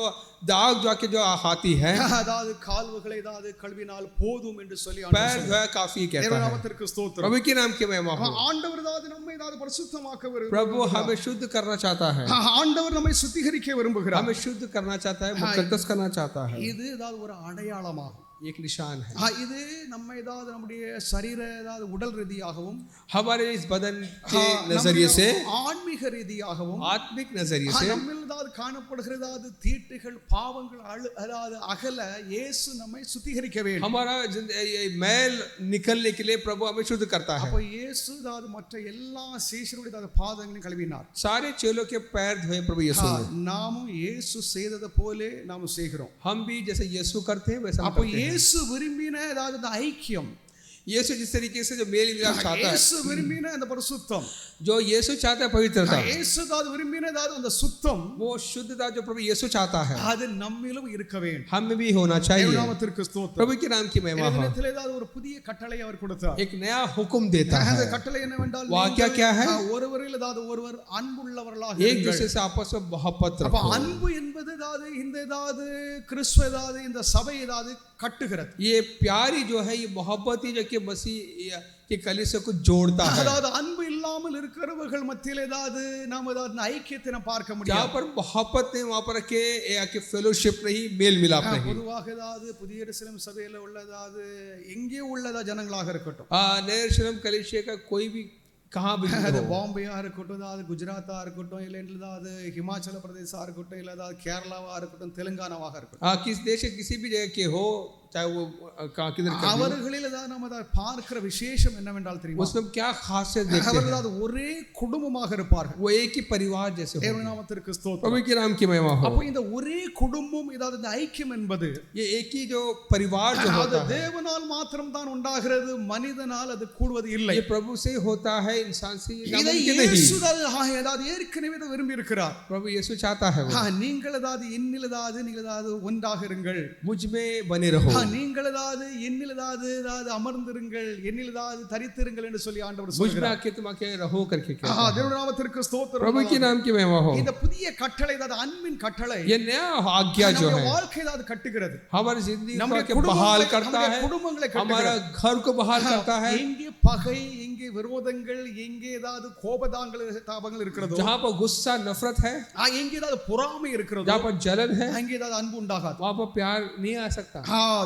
दाग जो आके जो आती है, அதாவது கால்களை அதாவது கழுவினால் போதும் என்று சொல்லி पैर धोया काफी कहता है. நாமத்திற்கு ஸ்தோத்திரம். प्रभु के नाम की महिमा हो. ஆண்டவர் அதாவது நம்மை அதாவது பரிசுத்தமாக்க விரும்புகிறார். प्रभु हमें शुद्ध करना चाहता है, ஆண்டவர் நம்மை சுத்திகரிக்க விரும்புகிறார். हमें शुद्ध करना चाहता है, मुकद्दस करना चाहता है. இது அதாவது ஒரு அடையாளமாகும், एक निशान है. இது நம்ம ஏதாவது நம்முடைய சரீர ஏதாவது உடல் ரீதியாகவும், हमारे इस बदन के नजरिए से, ஆன்மீக ரீதியாகவும், आत्मिक नजरिए से, நம்மில் ஏதாவது காணப்படுகிறது தீட்டுகள் பாவங்கள் அதாவது அகல இயேசு நம்மை சுத்திகரிக்க வேண்டும். हमारा मैल निकलने के लिए प्रभु हमें शुद्ध करता है. அப்ப இயேசு அதாவது மற்ற எல்லா சீஷருடைய பாதங்களையும் கழுவினார். सारे चेलों के पैर धोए प्रभु यीशु ने. நாமும் இயேசு செய்தது போல நாமும் செய்கிறோம். हम भी जैसे यीशु करते हैं वैसा हम அப்ப करते हैं. இயேசு விரும்பின அதாவது அந்த ஐக்கியம், यीशु जिस तरीके से जो मेल मिलाप चाहता है, இயேசு விரும்பின அந்த பரிசுத்தம், जो यीशु चाहता है पवित्रता, இயேசு அதாவது விரும்பின அதாவது அந்த சுத்தம், वो शुद्धता जो प्रभु यीशु चाहता है அது நம்மிலும் இருக்க வேண்டும். हम में भी होना चाहिए. நாமத்திற்கு ஸ்தோத்திரம். प्रभु के नाम की महिमा हो. இதனால் ஏதாவது ஒரு புதிய கட்டளை அவர் கொடுத்தார். एक नया हुक्म देता है. அந்த கட்டளை என்னவென்றால், वाक्य क्या है? ஒருவரில் ஏதாவது ஒருவர் அன்புள்ளவர்களாக एक இருங்கள். दूसरे से आपस में मोहब्बत அப்ப रखो. அன்பு என்பது ஏதாவது இந்த ஏதாவது கிறிஸ்துவ ஏதாவது இந்த சபை ஏதாவது கட்டுகிறது. ये प्यारी जो है ये मोहब्बत ही जो कि मसीह के कलीसिया को जोड़ता है. அதாவது அன்பு இல்லாமல் இருக்கிறவர்கள் மத்தியில் ஏதாவது நாம் ஏதாவது ஐக்கியத்தை நாம் பார்க்க जहाँ முடியாது. पर मोहब्बत नहीं वहाँ पर के फेलोशिप नहीं, मेल मिलाप नहीं. பொதுவாக ஏதாவது புதிய எருசலேம் சபையில உள்ளதாவது எங்கே உள்ளதா ஜனங்களாக இருக்கட்டும், नए यरूशलेम कलीसिया का कोई भी कहाँ भी அது हो, பாம்பேயா இருக்கட்டும், அதாவது குஜராத்தா இருக்கட்டும், இல்லை ஏதாவது ஹிமாச்சல பிரதேசா இருக்கட்டும், இல்லை ஏதாவது கேரளாவா இருக்கட்டும், தெலுங்கானாவாக இருக்கட்டும், किस देश के किसी भी जगह के हो, चाहे वो किधर का हो, அவர்களில் ஏதாவது நம்ம அதை பார்க்கிற விசேஷம் என்னவென்றால் தெரியுமா, उसमें क्या खासियत देखते அவர்கள் हैं? அது ஒரே குடும்பமாக இருப்பார்கள். वो एक ही परिवार जैसे हो. தேவனுடைய நாமத்திற்கு ஸ்தோத்திரம். प्रभु के नाम की महिमा हो. அப்போ இந்த ஒரே குடும்பம் ஏதாவது இந்த ஐக்கியம் என்பது ये एक ही जो परिवार जो அது होता है, தேவனால் மாத்திரம் தான் உண்டாகிறது, மனிதனால் அது கூடுவது இல்லை. ये प्रभु से होता है, इंसान से ये இதை नामुमकिन இயேசு नहीं. ஏதாவது ஏற்கனவே இதை விரும்பி இருக்கிறார். प्रभु यीशु चाहता है वो, நீங்கள் ஏதாவது என்னில் ஏதாவது நீங்கள் ஏதாவது ஒன்றாக இருங்கள், मुझ में बने रहो. நீங்கள் ஏதாவது என்னில் ஏதாவது ஏதாவது அமர்ந்திருங்கள், என்னில் ஏதாவது தரித்திருங்கள் என்று சொல்லி ஆண்டவர் मुझ में சொல்கிறார். आके तुम आके रहो करके कहता है. தேவனுடைய நாமத்திற்கு ஸ்தோத்திரம். प्रभु के नाम की महिमा हो. இந்த புதிய கட்டளை ஏதாவது அன்பின் கட்டளை ये नया आज्ञा जो நம்முடைய है வாழ்க்கை ஏதாவது கட்டுகிறது, हमारी जिंदगी நம்முடைய को बहाल करता है, குடும்பங்களை हमारा கட்டுகிறது. घर को बहाल करता है. எங்கே பகை, எங்கே விரோதங்கள், எங்கே ஏதாவது கோபதாங்கள் தாபங்கள் இருக்கிறதோ, जहाँ पर गुस्सा नफरत है, எங்கே ஏதாவது பொறாமை இருக்கிறதோ, जहाँ पर जलन है, அங்கே ஏதாவது அன்பு உண்டாகாது. वहाँ पर प्यार नहीं आ सकता.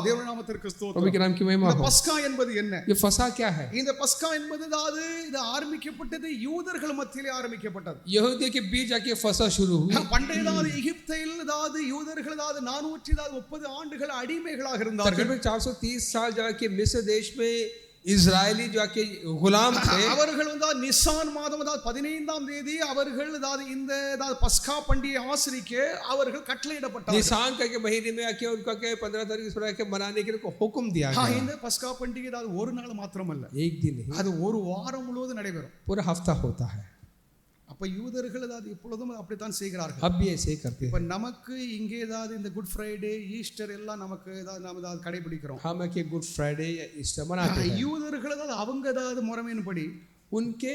தேவனுடைய நாமத்திற்கு प्रभु ஸ்தோத்திரம். के नाम की महिमा இந்த हो. பஸ்கா என்பது என்ன? ये फसा क्या है? இந்த பஸ்கா என்பது அதாவது இது ஆரம்பிக்கப்பட்டது யூதர்கள் மத்தியிலே ஆரம்பிக்கப்பட்டது. यहूदियों के बीच आके फसा शुरू हुई. பண்டைய ஏதாவது எகிப்தில் ஏதாவது யூதர்கள் ஏதாவது 430 ஆண்டுகள் அடிமைகளாக இருந்தார்கள். तकरीबन 430 साल जाके मिस्र देश में इजरायली जो आके गुलाम थे. அவர்கள் நிசான் மாதம் அதாவது 15ஆம் தேதி அவர்கள் அதாவது இந்த அதாவது பஸ்கா பண்டிகை ஆசரிக்க அவர்கள் கட்டளையிடப்பட்டார்கள். निशान करके महीने में आके उनका के 15 तारीख से आके मनाने के लिए हुक्म दिया गया. இந்த பஸ்கா பண்டிகை அதாவது ஒரு நாள் மாத்திரமல்ல, एक दिन नहीं, அது ஒரு வாரம் முழுவதும் நடைபெறும். पूरा हफ्ता होता है. அப்ப யூதர்கள் அதாவது எப்பொழுதும் அப்படித்தான் செய்கிறார்கள். अब भी ऐसे ही करते இப்ப हैं. நமக்கு இங்கே ஏதாவது இந்த குட் ஃப்ரைடே, ஈஸ்டர் எல்லாம் நமக்கு ஏதாவது நாம ஏதாவது கடைபிடிக்கிறோம். हम के गुड फ्राइडे या ईस्टर मनाते हैं. யூதர்கள் ஏதாவது அவங்க ஏதாவது முறைமையின்படி उनके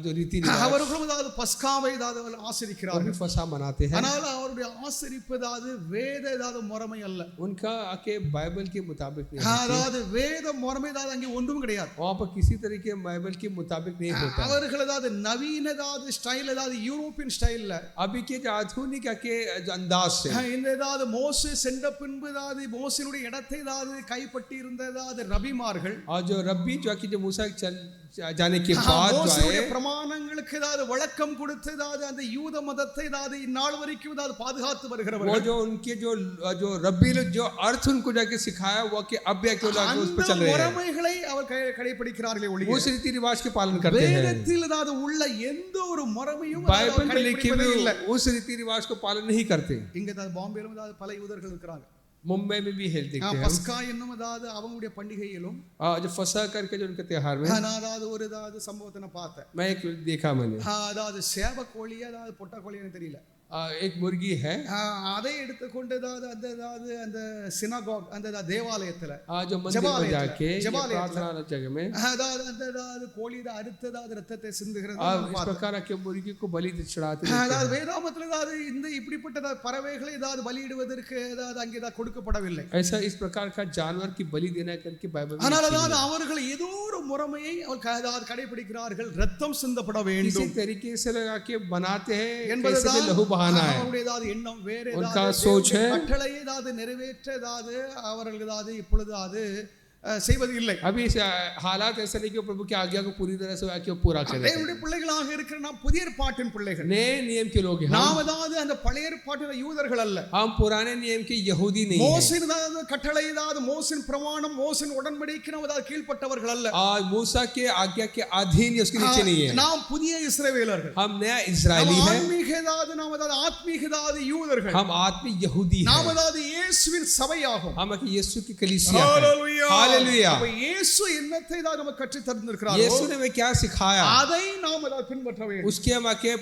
जो रीति रिवाज அவர்களும் அதாவது பஸ்காவை அதாவது और भी ஆசரிக்கிறார்கள். फसा मनाते हैं, ஆனால் அவருடைய ஆசரிப்பு அதாவது வேத அதாவது முறைமை அல்ல. उनका आके बाइबल के मुताबिक नहीं, அதாவது வேத முறைமை அதாவது அங்கே ஒன்றும் கிடையாது. वहाँ पर किसी तरीके बाइबल के मुताबिक नहीं होता. அவர்கள் அதாவது நவீன அதாவது ஸ்டைல் அதாவது யூரோப்பியன் ஸ்டைல்ல अभी के जो आधुनिक के जो अंदाज से இந்த அதாவது மோசே சென்ற பின்பு அதாவது மோசேனுடைய இடத்தை அதாவது கைப்பற்றி இருந்த அதாவது ரபிமார்கள் और जो रब्बी जो कि जो मूसा चल जाने के बाद जो மோசேயுடைய है பிரமாணங்களுக்கு அதாவது வழக்கம் கொடுத்து அதாவது அந்த யூத மதத்தை அதாவது இந்நாள் வரைக்கும் அதாவது பாதுகாத்து वो வருகிறவர்கள் जो उनके जो रब्बी लोग जो अर्थ उनको जाके सिखाया वो कि अब या क्यों लाके उस पर அந்த चल रहे हैं, முறைமைகளை அவர் கடைபிடிக்கிறார்களே ஒழிய उस रीति रिवाज के पालन करते हैं. வேதத்தில் அதாவது உள்ள எந்த ஒரு முறைமையும் बाइबल में लिखे हुए இல்லை. उस रीति रिवाज को पालन नहीं करते. இங்க அதாவது பாம்பேல அதாவது பல யூதர்கள் இருக்கிறாங்க. मुंबई में भी है देखते हैं பஸ்கா என்னும் அதாவது அவங்களுடைய பண்டிகையிலும் जो फसा करके जो उनके त्योहार में நான் அதாவது ஒரு அதாவது சம்பவத்தை நான் பார்த்தேன். मैं एक देखा मैंने, அதாவது சேவ கோழி அதாவது பொட்டா கோழி எனக்கு தெரியல, एक मुर्गी है அதை எடுத்துக்கொண்டு அதாவது அந்த அதாவது அந்த சினகாக் அந்த தேவாலயத்துல जो मंदिर में जाके ஜெபாலயத்துல प्रार्थना जगह में அதாவது அந்த அதாவது கோழியோட அடுத்ததாவது ரத்தத்தை சிந்துகிறது. इस प्रकार के मुर्गी को बलि चढ़ाते हैं. அதாவது வேதாமத்துல அதாவது இந்த இப்படிப்பட்ட பறவைகளை ஏதாவது பலியிடுவதற்கு ஏதாவது அங்கே ஏதாவது கொடுக்கப்படவில்லை. ऐसा इस प्रकार का जानवर की बलि देना करके बाइबल में ஆனால் அதாவது அவர்கள் ஏதோ ஒரு முறைமையை அதாவது கடைபிடிக்கிறார்கள். ரத்தம் சிந்தப்பட வேண்டும் इसी तरीके से लगा के बनाते हैं, என்பதுதான் कैसे लहू बहाना है, அவருடைய ஏதாவது எண்ணம் வேற उनका ஏதாவது सोच है. கட்டளை ஏதாவது நிறைவேற்ற ஏதாவது அவர்கள் ஏதாவது இப்பொழுது அது செய்வது இல்லை. अभी हालात ऐसा नहीं कि प्रभु की आज्ञा को पूरी तरह से आके पूरा करें. தேவனுடைய பிள்ளைகளாக இருக்கிற நாம் புதிய ஏற்பாட்டின் பிள்ளைகள். नए नियम के लोग हैं நாம் அதாவது அந்த பழைய ஏற்பாட்டின் யூதர்கள் அல்ல. हम पुराने नियम के यहूदी नहीं हैं. மோசேயின் அதாவது கட்டளை ஏதாவது மோசேயின் பிரமாணம் மோசேயின் உடன்படிக்கைக்கு நாம் அதாவது கீழ்ப்பட்டவர்கள் அல்ல. और मूसा के आज्ञा के अधीन उसके नीचे नहीं है. நாம் புதிய இஸ்ரவேலர்கள். हम नया इजरायली हैं, ஆன்மீக ஏதாவது நாம் அதாவது ஆத்மீக ஏதாவது யூதர்கள். हम आत्मिक यहूदी हैं, நாம் அதாவது இயேசுவின் சபையாகும். हम यीशु की कलीसिया हैं. ஹalleluya. हालेलुया. இயேசு என்னத்தை தான் நமக்கு கற்றுத் தந்திருக்கிறாரோ यीशु ने हमें क्या सिखाया அதை நாம் அதாவது பின்பற்ற வேண்டும். उसके हम आके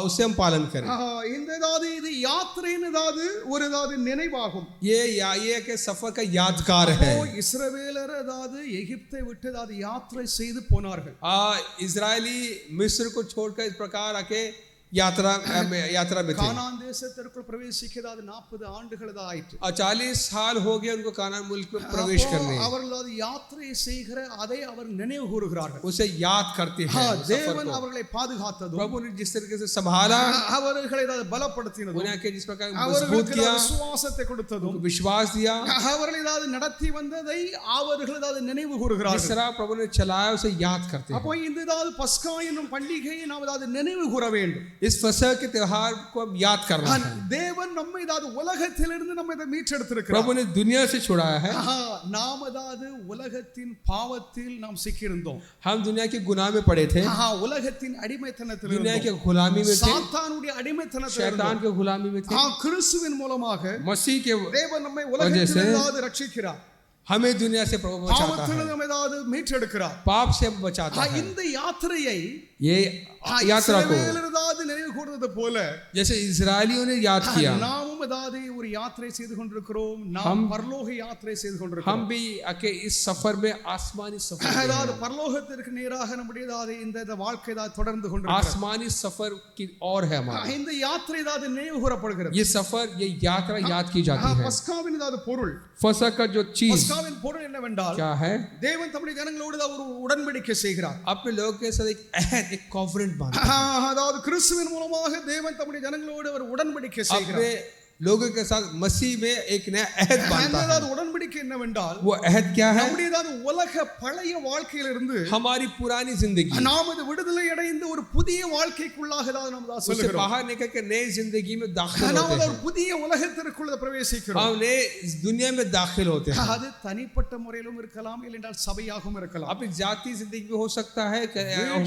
उसे हम पालन करें. இந்த ஏதாவது இது யாத்திரையின் ஏதாவது ஒரு ஏதாவது நினைவாகும். ये के सफर का यादगार है. இஸ்ரவேலர் ஏதாவது எகிப்தை விட்டு ஏதாவது யாத்திரை செய்து போனார்கள். इजरायली मिस्र को छोड़कर इस प्रकार आके यात्रा में थे. கானான் தேசத்திற்குள் பிரவேசிக்க ஏதாவது 40 ஆண்டுகள் ஆயிற்று. 40 साल हो गए उनको कानान मुल्क में प्रवेश करने. அவர்கள் அது யாத்திரை செய்கிற அதை அவர் நினைவு கூறுகிறார்கள். उसे याद करते हैं. தேவன் அவர்களை பாதுகாத்ததும் प्रभु ने जिस तरीके से संभाला, அவர்களை ஏதாவது பலப்படுத்தினதும் उन्हें के जिस प्रकार मजबूत அவர்களுக்கு किया, விசுவாசத்தை கொடுத்ததும் विश्वास दिया, அவர்கள் ஏதாவது நடத்தி வந்ததை அவர்கள் ஏதாவது நினைவு जिस கூறுகிறார்கள். तरह प्रभु ने चलाया उसे याद करते हैं. அப்போ இந்த ஏதாவது பஸ்கா என்னும் பண்டிகையை நாம் ஏதாவது நினைவு கூற வேண்டும். इस फसह के त्योहार को हम याद करना है. தேவன் நம்மை ஏதாவது உலகத்திலிருந்து நம்மை மீட்டெடுத்திருக்கிறார். प्रभु ने दुनिया से छुड़ाया है. நாம் ஏதாவது உலகத்தின் பாவத்தில் நாம் சிக்கியிருந்தோம். हम दुनिया के गुनाह में पड़े थे, உலகத்தின் அடிமைத்தனத்தில் दुनिया இருந்தோம். के गुलामी में थे, சாத்தானுடைய அடிமைத்தனத்தில் शैतान இருந்தோம். के गुलामी में थे. கிறிஸ்துவின் மூலமாக मसीह के தேவன் நம்மை உலகத்திலிருந்து ரட்சிக்கிறார். हमें दुनिया से प्रभु बचाता है, பாவத்திலிருந்து நம்மை ஏதாவது மீட்டெடுக்கிறார். पाप से बचाता है. இந்த யாத்திரையை ये यात्रा को ஏதாவது நினைவு கூர்ந்தது போல जैसे इजरायलियों ने याद किया, நாமும் ஏதாவது ஒரு யாத்திரை செய்து கொண்டிருக்கிறோம். நாம் பரலோக யாத்திரை செய்து கொண்டிருக்கிறோம். हम भी आके इस सफर में आसमानी सफर में அதாவது हैं. பரலோகத்திற்கு நேராக நம்முடைய ஏதாவது இந்த வாழ்க்கை ஏதாவது தொடர்ந்து கொண்டிருக்கிறது. आसमानी सफर की और है हमारा. இந்த யாத்திரை ஏதாவது நினைவு கூறப்படுகிறது. ये सफर, ये यात्रा याद की जाती है. பஸ்காவின் ஏதாவது பொருள், फसह का जो चीज பஸ்காவின் பொருள் என்னவென்றால் क्या है, தேவன் தம்முடைய ஜனங்களோடு ஒரு உடன்படிக்கை செய்கிறார். अपने लोगों के साथ एक अहद, एक कॉन्फ्रेंट बांधता है. அதாவது கிறிஸ்துவின் மூலமாக தேவன் தம்முடைய ஜனங்களோடு ஒரு உடன்படிக்கை செய்கிறார். अपने लोगों के साथ मसीह में एक नया अहद बांधता है. அதாவது உடன்படிக்கை என்னவென்றால் वो अहद क्या है, நம்முடைய ஏதாவது உலக பழைய வாழ்க்கையிலிருந்து हमारी पुरानी जिंदगी, நாம் இது விடுதலை அடைந்து ஒரு புதிய வாழ்க்கைக்குள்ளாக ஏதாவது நாம் उससे செல்கிறோம். बाहर निकल के नई जिंदगी में दाखिल நாம் होते ஒரு हैं. புதிய உலகத்திற்குள்ள பிரவேசிக்கிறோம். हम नए इस दुनिया में दाखिल होते हैं. அது தனிப்பட்ட முறையிலும் இருக்கலாம், இல்லைஎன்றால் சபையாகவும் இருக்கலாம். अपनी जाति जिंदगी में हो सकता है,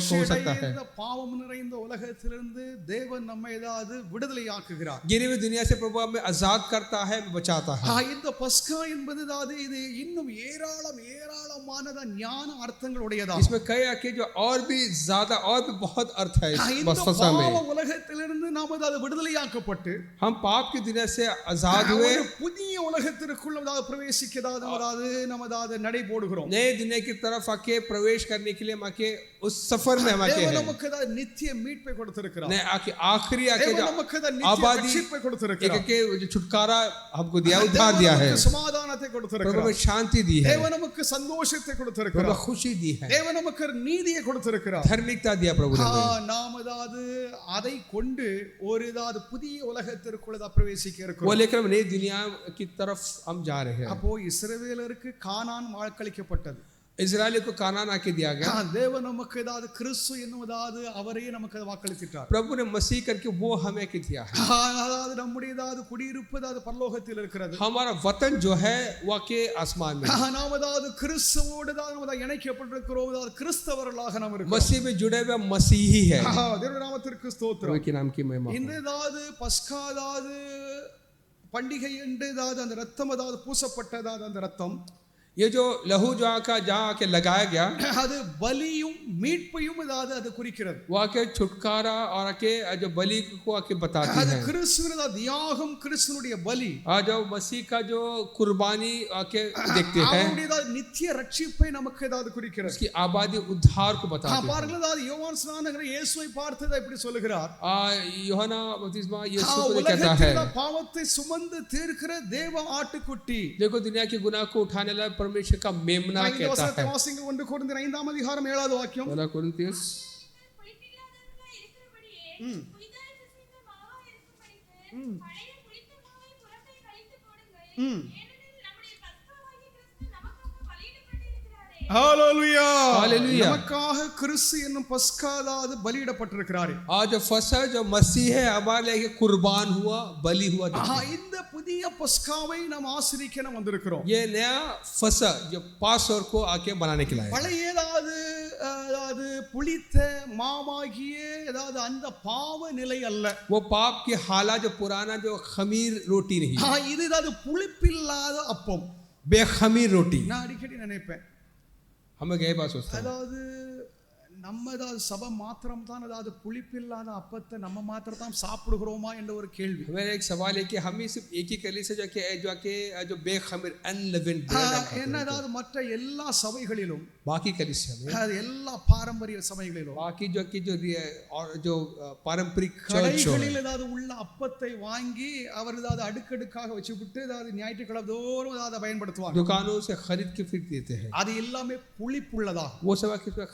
हो सकता है. இந்த பாவம் நிறைந்த உலகத்திலிருந்து தேவன் நம்மை ஏதாவது விடுதலை ஆக்குகிறார். गिरे हुए दुनिया से प्रभु वह हमें आजाद करता है, बचाता है। இந்த பஸ்கா என்பது அதாவது இது இன்னும் ஏராளமானதா ஞான அர்த்தங்கள் உடையதா. इसमें कई आके जो और भी ज्यादा और भी बहुत अर्थ है इस இந்த फसह में। பாவ உலகத்திலிருந்து நாம் அதாவது விடுதலையாக்கப்பட்டு हम पाप की दुनिया से आजाद हुए, ஒரு புதிய உலகத்திற்குள்ள அதாவது பிரவேசிக்கதாவது அதாவது நம்ம அதாவது நடை போடுகிறோம். नए दुनिया की तरफ आके प्रवेश करने के लिए हम आके उस सफर में हम आके தேவன் हैं। நமக்கு அதாவது நித்திய மீட்பை கொடுத்திருக்கிறார். नए आके आखिरी आके தேவன் जो நமக்கு அதாவது நித்திய आबादी ரட்சிப்பை கொடுத்திருக்கிறார். एक के जो छुटकारा हमको दिया, उद्धार दिया है, நமக்கு சமாதானத்தை प्रभु கொடுத்திருக்கிறார். में शांति दी है, தேவன் நமக்கு சந்தோஷத்தை प्रभु கொடுத்திருக்கிறார். खुशी दी है, தேவன் நமக்கு நீதியை கொடுத்திருக்கிறார். धार्मिकता दिया प्रभु ने हमें। நாம் அதாவது அதை கொண்டு ஒரு அதாவது புதிய உலகத்திற்குள்ள பிரவேசிக்க वो இருக்கிறோம். लेकर हम नई दुनिया की तरफ हम जा रहे हैं। அப்போ இஸ்ரவேலருக்கு கானான் வாக்களிக்கப்பட்டது. इजराइल को कानान आके दिया गया, தேவன் நமக்கு ஏதாவது கிறிஸ்து என்னும் அவரையே நமக்கு வாக்களித்திட்டார். प्रभु ने मसीह करके वो हमें के दिया है। அதாவது நம்முடைய ஏதாவது குடியிருப்பு அதாவது பரலோகத்தில் இருக்கிறது. हमारा वतन जो है वो के आसमान में, நாம் அதாவது கிறிஸ்துவோடு தான் நாம் இணைக்கப்பட்டிருக்கிறோம். அதாவது கிறிஸ்தவர்களாக நாம் இருக்கிறோம். मसीह में जुड़े हुए मसीही है। தேவனுடைய நாமத்திற்கு ஸ்தோத்திரம். प्रभु के नाम की महिमा हो। இந்த ஏதாவது பஸ்கா அதாவது பண்டிகை என்று ஏதாவது அந்த ரத்தம் அதாவது பூசப்பட்டதாவது அந்த ரத்தம் ये जो लहू जो आका जहाँ आके लगाया गया, அது பலியும் மீட்பையும் ஏதாவது அது குறிக்கிறது. वो आके छुटकारा और आके जो बलि को आके बताती அது है। கிறிஸ்துவின் தியாகம், கிறிஸ்துனுடைய பலி, आज जो मसीह का जो कुर्बानी आके देखते हैं, அவருடைய நித்திய ரட்சிப்பை நமக்கு ஏதாவது குறிக்கிறது. उसकी आबादी उद्धार को बताती है। பாருங்கள், அதாவது யோவான் ஸ்நானகர் இயேசுவை பார்த்து இப்படி சொல்லுகிறார். யோஹன்னா बपतिस्मा यीशु को कहता है, உலகத்தின் பாவத்தை சுமந்து தீர்க்கிற தேவ ஆட்டுக்குட்டி, देखो दुनिया के गुनाह को उठाने वाला परमेश्वर का मेमना कहता है। 1 கொரிந்தியர் 5 அதிகாரம் 7வது வாக்கியம். कोरिन्थियस ஹalleluya, ஹalleluya, நமக்காக கிறிஸ்து என்னும் பஸ்கா அதாவது பலியிடப்பட்டிருக்கிறார். आज जो फसह जो मसीह है हमारे लिए कुर्बान हुआ, बलि हुआ। இந்த புதிய பஸ்காவை நாம் ஆசரிக்க நாம் வந்திருக்கிறோம். ये नया फसह जो पासओवर को आके बनाने के लिए, பழைய அதாவது புளித்த மாமாகிய அதாவது அந்த பாவ நிலை அல்ல, वो पाप की हाला जो पुराना जो खमीर रोटी नहीं, இது அதாவது புளிப்பில்லாத அப்பம், बेखमीर रोटी। நான் அடிக்கடி நினைப்பேன், हमें गए बात सोचते हैं, அதாவது நம்ம அதாவது சபை மாத்திரம் தான் அதாவது புளிப்பில்லாத அப்பத்தை நம்ம மாத்திரம் தான் சாப்பிடுகிறோமா என்ற ஒரு கேள்வி. मेरा एक सवाल है कि हम ही सिर्फ एक ही कलीसिया जो बेखमीर अनलिवेंड ब्रेड என்ன அதாவது மற்ற எல்லா சபைகளிலும், बाकी कलीसिया में, எல்லா பாரம்பரிய சபைகளிலும், बाकी जो पारंपरिक चर्च கடைகளில் ஏதாவது உள்ள அப்பத்தை வாங்கி அவர் ஏதாவது அடுக்கடுக்காக வச்சுவிட்டு ஏதாவது ஞாயிற்றுக்கிழமை தோறும் ஏதாவது பயன்படுத்துவாங்க. दुकानों से खरीद के फिर देते हैं, அது எல்லாமே புளிப்புள்ளதா, वो सब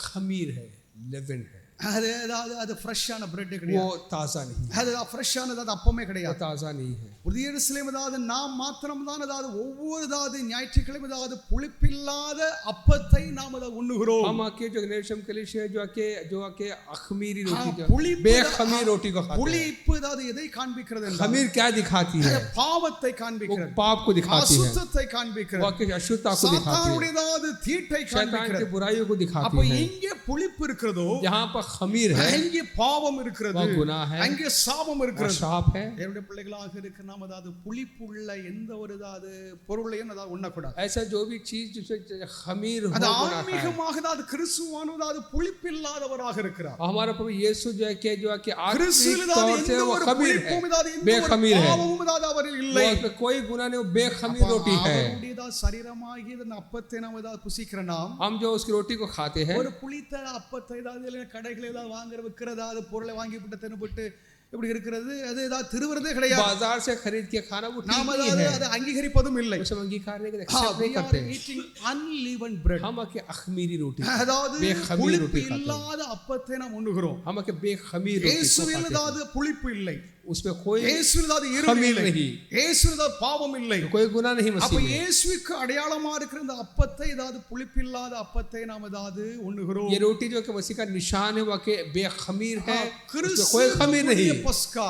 खमीर है, लेवेन है, அது ஏதாவது அது ஃப்ரெஷ்ஷான பிரெட் वो கிடையாது, ताज़ा नहीं, அது ஃப்ரெஷ்ஷானது அப்பமே वो கிடையாது. ताज़ा नहीं है। புதிய எருசலேம் ஏதாவது நாம் மாத்திரம் தான் ஏதாவது ஒவ்வொரு ஏதாவது ஞாயிற்றுக்கிழமை ஏதாவது புளிப்பில்லாத அப்பத்தை நாம் அதை உண்ணுகிறோம். हम आके जो नेशम कलीसिया जो आके अखमीरी रोटी, बेखमीर रोटी को खाते हैं। புளிப்பு ஏதாவது எதை காண்பிக்கிறது என்றால், खमीर क्या दिखाती है? பாவத்தை वो காண்பிக்கிறது, पाप को दिखाती है, அசுத்தத்தை காண்பிக்கிறது, वो आके अशुद्धता को दिखाती है, சாத்தானுடைய ஏதாவது தீட்டை शैतान की காண்பிக்கிறது. बुराइयों को दिखाती அப்ப है। எங்கே புளிப்பு இருக்கிறதோ जहाँ पर खमीर है அங்கே பாவம் இருக்கிறது, वहाँ गुनाह है, அங்கே சாபம் वहाँ இருக்கிறது. शाप है। என்னுடைய பிள்ளைகளாக இருக்க நாம் அதாவது புளிப்புள்ள எந்த ஒரு ஏதாவது பொருளையும் அதாவது உண்ணக்கூடாது. ऐसा जो भी चीज जिसमें खमीर हो, அது गुनाह है। ஆன்மீகமாக அதாவது கிறிஸ்துவானது அது புளிப்பில்லாதவராக இருக்கிறார். हमारा प्रभु यीशु जो है कि கிறிஸ்துவில் आत्मिक அதாவது तौर से எந்த वो ஒரு खमीर है, புளிப்பும் அதாவது எந்த ஒரு बेखमीर है, பாவமும் அதாவது அவரில் இல்லை. वो उसमें कोई गुनाह नहीं, वो बेखमीर रोटी है। அவருடைய ஏதாவது சரீரமாகிய அந்த அப்பத்தை நாம் ஏதாவது புசிக்கிற நாம், हम जो उसकी रोटी को खाते हैं, ஒரு புளித்த அப்பத்தை ஏதாவது கடைகளில் ஏதாவது விற்கிறதா அது பொருளை வாங்கி விட்டு தின்னுபிட்டு இப்படி இருக்கிறது, அது ஏதாவது திருவறதே கிடையாது. बाजार से खरीद के खाना वो ठीक நாம் नहीं அதாவது है, அதை அங்கீகரிப்பதும் இல்லை. उसे अंगीकार नहीं करते हैं। eating unleavened bread, हम आके अखमीरी रोटी, அதாவது बेखमीर புளிப்பு रोटी खाते हैं, இல்லாத அப்பத்தை நாம் உண்ணுகிறோம். हम आके बेखमीर रोटी को இயேசுவில் खाते हैं, ஏதாவது புளிப்பு இல்லை, उसमें कोई இயேசுவில் ஏதாவது இருள் खमीर இல்லை, नहीं, இயேசுவில் ஏதாவது பாவம் இல்லை. कोई गुनाह नहीं அப்ப मसीह में। இயேசுவுக்கு அடையாளமா இருக்கிற இந்த அப்பத்தை ஏதாவது புளிப்பில்லாத அப்பத்தை நாம் ஏதாவது உண்ணுகிறோம். ये रोटी जो कि मसीह का निशान है वो के बेखमीर है, उसमें கிறிஸ்து कोई खमीर नहीं। பஸ்கா,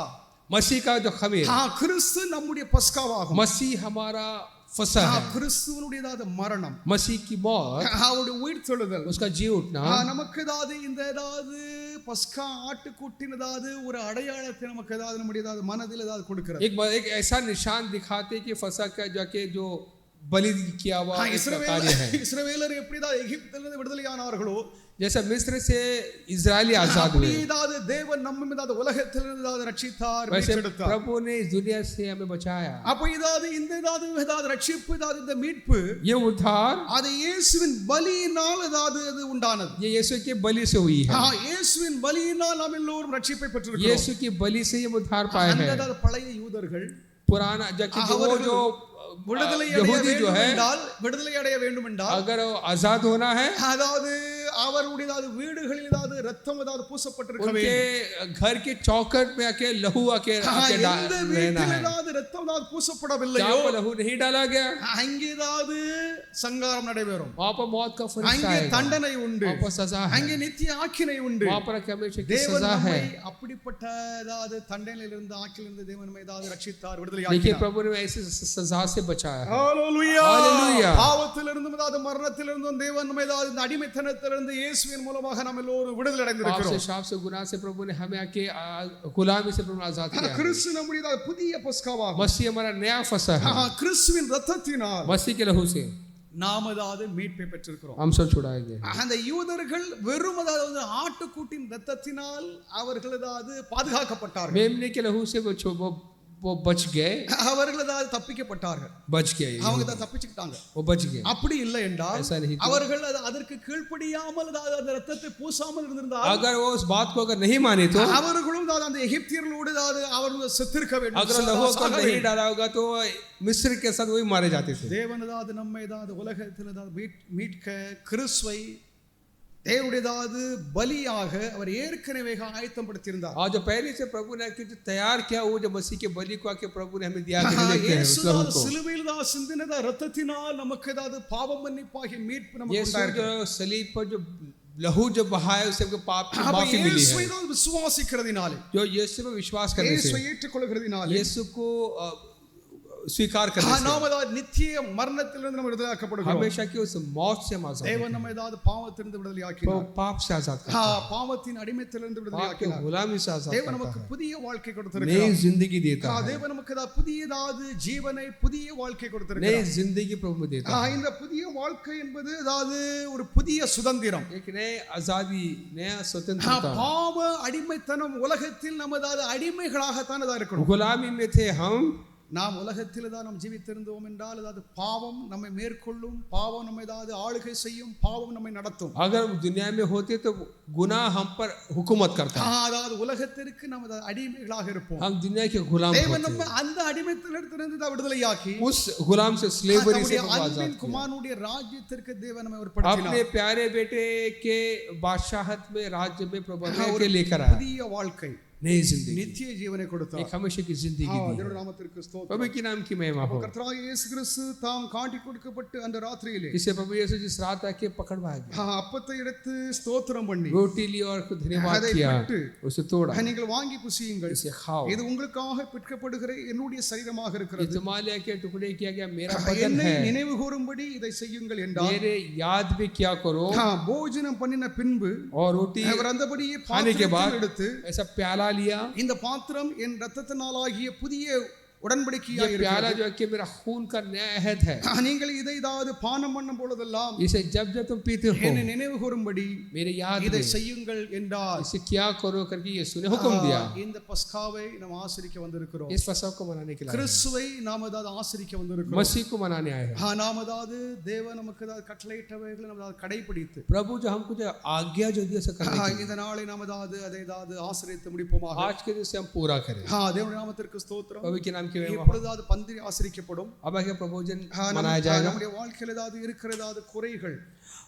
मसीह का जो खमीर, கிறிஸ்து நம்முடைய பஸ்காவாகும். मसीह हमारा फंसा है। கிறிஸ்துவனுடையதாத மரணம், मसीह की मौत, அவருடைய உயிர்த்தெழுதல், उसका जी उठना நமக்கு ஏதாவது இந்த ஏதாவது பஸ்கா ஆட்டுக்குட்டினதாவது ஒரு அடையாளத்தை நமக்கு ஏதாவது நம்முடைய ஏதாவது மனதில் ஏதாவது கொடுக்கிறது. एक ऐसा निशान दिखाते कि फंसा का जाके जो बलि किया हुआ एक कार्य है। இஸ்ரவேலர் எப்படிதான் எகிப்திலிருந்து விடுதலையானார்களோ, जैसा मिस्र से इजरायली आजाद हुए, அப்படியே தேவன் நம்ம ஏதாவது உலகத்திலிருந்து ஏதாவது ரட்சித்தார், वैसे மீட்டெடுத்தார். प्रभु ने इस दुनिया से हमें बचाया। அப்ப ஏதாவது இந்த ஏதாவது ரட்சிப்பு, ஏதாவது இந்த மீட்பு, ये उद्धार அது இயேசுவின் பலியினால் ஏதாவது அது உண்டானது. ये यीशु के बलि से हुई है। இயேசுவின் பலியினால் நாம் எல்லோரும் ரட்சிப்பை பெற்றிருக்கிறோம். यीशु की बलि से ये उद्धार पाए हैं। அந்த பழைய யூதர்கள் पुराना जो விடுதலை அடைய வேண்டும் என்றால் अगर आजाद होना है, அதாவது அவருடைய வீடுகளில் ஏதாவது ரத்தம் ஏதாவது பூசப்பட்டிருக்க வேண்டும். उनके घर के चौखट में आके लहू आके रहना है। ஏதாவது ரத்தம் ஏதாவது பூசப்படவில்லையோ, जहाँ पर लहू नहीं डाला गया, அங்கே ஏதாவது சங்காரம் நடைபெறும், वहाँ पर मौत का फरिश्ता அங்கே आएगा, தண்டனை உண்டு, वहाँ पर सजा है, அங்கே நித்திய ஆக்கினை உண்டு. वहाँ पर हमेशा की தேவன் सजा है। நம்மை அப்படிப்பட்ட ஏதாவது தண்டனையிலிருந்து ஆக்கிலிருந்து தேவன் நம்மை ஏதாவது ரட்சித்தார், விடுதலை देखिए ஆக்கினார். प्रभु ने ऐसी सजा से बचाया है। ஹalleluya. ஹalleluya. பாவத்திலிருந்து ஏதாவது மரணத்திலிருந்து தேவன் நம்மை ஏதாவது இந்த அடிமைத்தனத்திலிருந்து இயேசுவின் மூலமாக நாம் எல்லோரும் விடுதலை அடைந்திருக்கிறோம். शाप से गुनाह से प्रभु ने हमें आके गुलामी से प्रभु ने आजाद किया है। கிறிஸ்து நம்முடைய புதிய பஸ்காவாகும். मसीह हमारा नया फंसा है। கிறிஸ்துவின் இரத்தத்தினால் मसीह के लहू से நாம் ஏதாவது மீட்பை பெற்றிருக்கிறோம். हम सब छुड़ाए गए। அந்த யூதர்கள் வெறும் அதாவது ஆட்டுக்குட்டின் இரத்தத்தினால் அவர்கள் ஏதாவது பாதுகாக்கப்பட்டார்கள், मेमने के लहू से वो बच गए, அவர்கள் ஏதாவது தப்பிக்கப்பட்டார்கள், बच गए, அவங்க தான் தப்பிச்சுக்கிட்டாங்க. वो बच गए। அப்படி இல்லை என்றால் ऐसा नहीं था। அவர்கள் அதற்கு கீழ்ப்படியாமல் அதாவது அந்த இரத்தத்தை பூசாமல் இருந்திருந்தால், अगर वो उस बात को अगर नहीं माने तो, அவர்களும் அந்த எகிப்தியர்களோடு அவர்கள் செத்திருக்க வேண்டும். अगर लहू को नहीं डाला होगा तो मिस्र के साथ वही मारे जाते थे। தேவன் நம்மை உலகத்தில் மீட்க கிறிஸ்துவை தேவனுடையதாவது பலியாக அவர் ஏற்கனவே ஆயத்தப்படுத்தியிருந்தார். और जो पहले से प्रभु ने तैयार किया, वो जो मसीह के बलि को आके प्रभु ने हमें दिया कि हम देखते हैं उस लहू को। சிலுவையில் சிந்தின இரத்தத்தினால் நமக்கு ஏதாவது பாவ மன்னிப்பாகிய மீட்பு நமக்கு यीशु உண்டாயிருக்கு. जो सलीब पर जो लहू जो बहाया उससे हमको पाप की माफी मिली है। இயேசுவை விசுவாசிக்கிறதினாலே, जो यीशु में विश्वास करने से, இயேசுவை ஏற்றுக்கொள்கிறதினாலே, यीशु को स्वीकार करने से நாம் நித்திய மரணத்திலிருந்து நம்ம விடுதலையாக்கப்படுகிறோம். हमेशा की उस मौत से हम आजाद தேவன் நம்மை பாவத்திலிருந்து விடுதலையாக்கினார், पाप से आजाद करता है, பாவத்தின் அடிமைத்தனத்திலிருந்து पाप की விடுதலையாக்கினார். गुलामी से आजाद தேவன் करता நமக்கு है, புதிய வாழ்க்கை नई கொடுத்திருக்கிறார். जिंदगी देता है, தேவன் நமக்கு புதியதாவது ஜீவனை, புதிய வாழ்க்கை नई கொடுத்திருக்கிறார். जिंदगी प्रभु देता है। இந்த புதிய வாழ்க்கை என்பது அதாவது ஒரு புதிய சுதந்திரம், एक नए आजादी, नया स्वतंत्रता। பாவ அடிமைத்தனம் உலகத்தில் நம்ம அடிமைகளாகத்தான் இருக்கணும். गुलामी में थे हम, நாம் உலகத்தில் தான் நாம் ஜீவித்திருந்தோம் என்றால் அதாவது பாவம் நம்மை மேற்கொள்ளும், பாவம் நம்மை ஆளுகை செய்யும், பாவம் நம்மை நடத்தும். अगर दुनिया में होते तो गुनाह हम पर हुकूमत करता है, அதாவது உலகத்திற்கு நாம் அடிமைகளாக இருப்போம். हम दुनिया के गुलाम தேவன் होते நம்ம அந்த அடிமைத்தனத்திலிருந்து விடுதலையாக்கி उस गुलाम से, स्लेवरी से நம்முடைய आजाद அன்பின் किया। குமாரனுடைய ராஜ்யத்திற்கு தேவன் நம்மை अपने உட்படுத்தினார். प्यारे बेटे के बादशाहत में, राज्य में प्रभु हमें लेकर आया, புதிய வாழ்க்கை, नई जिंदगी, நித்திய ஜீவனை கொடுத்தார். एक हमेशा की जिंदगी दी है। தேவனுடைய நாமத்திற்கு ஸ்தோத்திரம். प्रभु के नाम की महिमा हो। கர்த்தராகிய இயேசு கிறிஸ்து தாம் காட்டி கொடுக்கப்பட்டு அந்த ராத்திரியிலே जिसे प्रभु यीशु जिस रात आके पकड़वाया गया, அப்பத்தை எடுத்து ஸ்தோத்திரம் பண்ணி रोटी ली और धन्यवाद அதை किया, பிட்டு, उसे तोड़ा, நீங்கள் வாங்கி புசியுங்கள், इसे खाओ, இது உங்களுக்காக பிற்கப்படுகிற என்னுடைய சரீரமாக ये இருக்கிறது, तुम्हारे के टुकड़े किया गया मेरा बदन என்னை है, நினைவு கூறும்படி இதை செய்யுங்கள் என்றார். मेरे याद भी क्या करो। போஜனம் பண்ணின பின்பு और रोटी அவர் அந்தபடியே खाने के बाद பாத்திரத்தில் எடுத்து, ऐसा प्याला लिया, இந்த பாத்திரம் என் இரத்தத்தினாலாகிய புதிய உடன்படிக்கையாக ये प्याला இருக்கிறது. जो है कि मेरा खून का नया अहद है, நீங்கள் இதை பானம் பண்ணும் பொழுதெல்லாம் इसे जब जब तुम पीते हो என்னை நினைவு கூறும்படி मेरे याद இதை में செய்யுங்கள் என்றார். इसे क्या करो करके यीशु ने हुक्म दिया। இந்த பஸ்காவை நாம் ஆசரிக்க வந்திருக்கிறோம். इस फसह को मनाने के लिए, கிறிஸ்துவை நாம் ஆசரிக்க வந்திருக்கிறோம். मसीह को मनाने आए हैं। நாம் தேவன் நமக்கு கட்டளையிட்டவைகளை நாம் கடைபிடித்து, प्रभु जो हमको जो आज्ञा जो दिया से करने के लिए, இந்த நாளை நாம் அதை ஆசரித்து முடிப்போமாக. आज के दिन से हम पूरा करें। தேவனுடைய நாமத்திற்கு ஸ்தோத்திரம். प्रभु के नाम की महिमा हो। எப்பொழுதாவது பந்தி ஆசரிக்கப்படும், अब आगे प्रभोजन मनाया जाएगा। நம்முடைய வாழ்க்கையில் ஏதாவது இருக்கிற குறைகள்,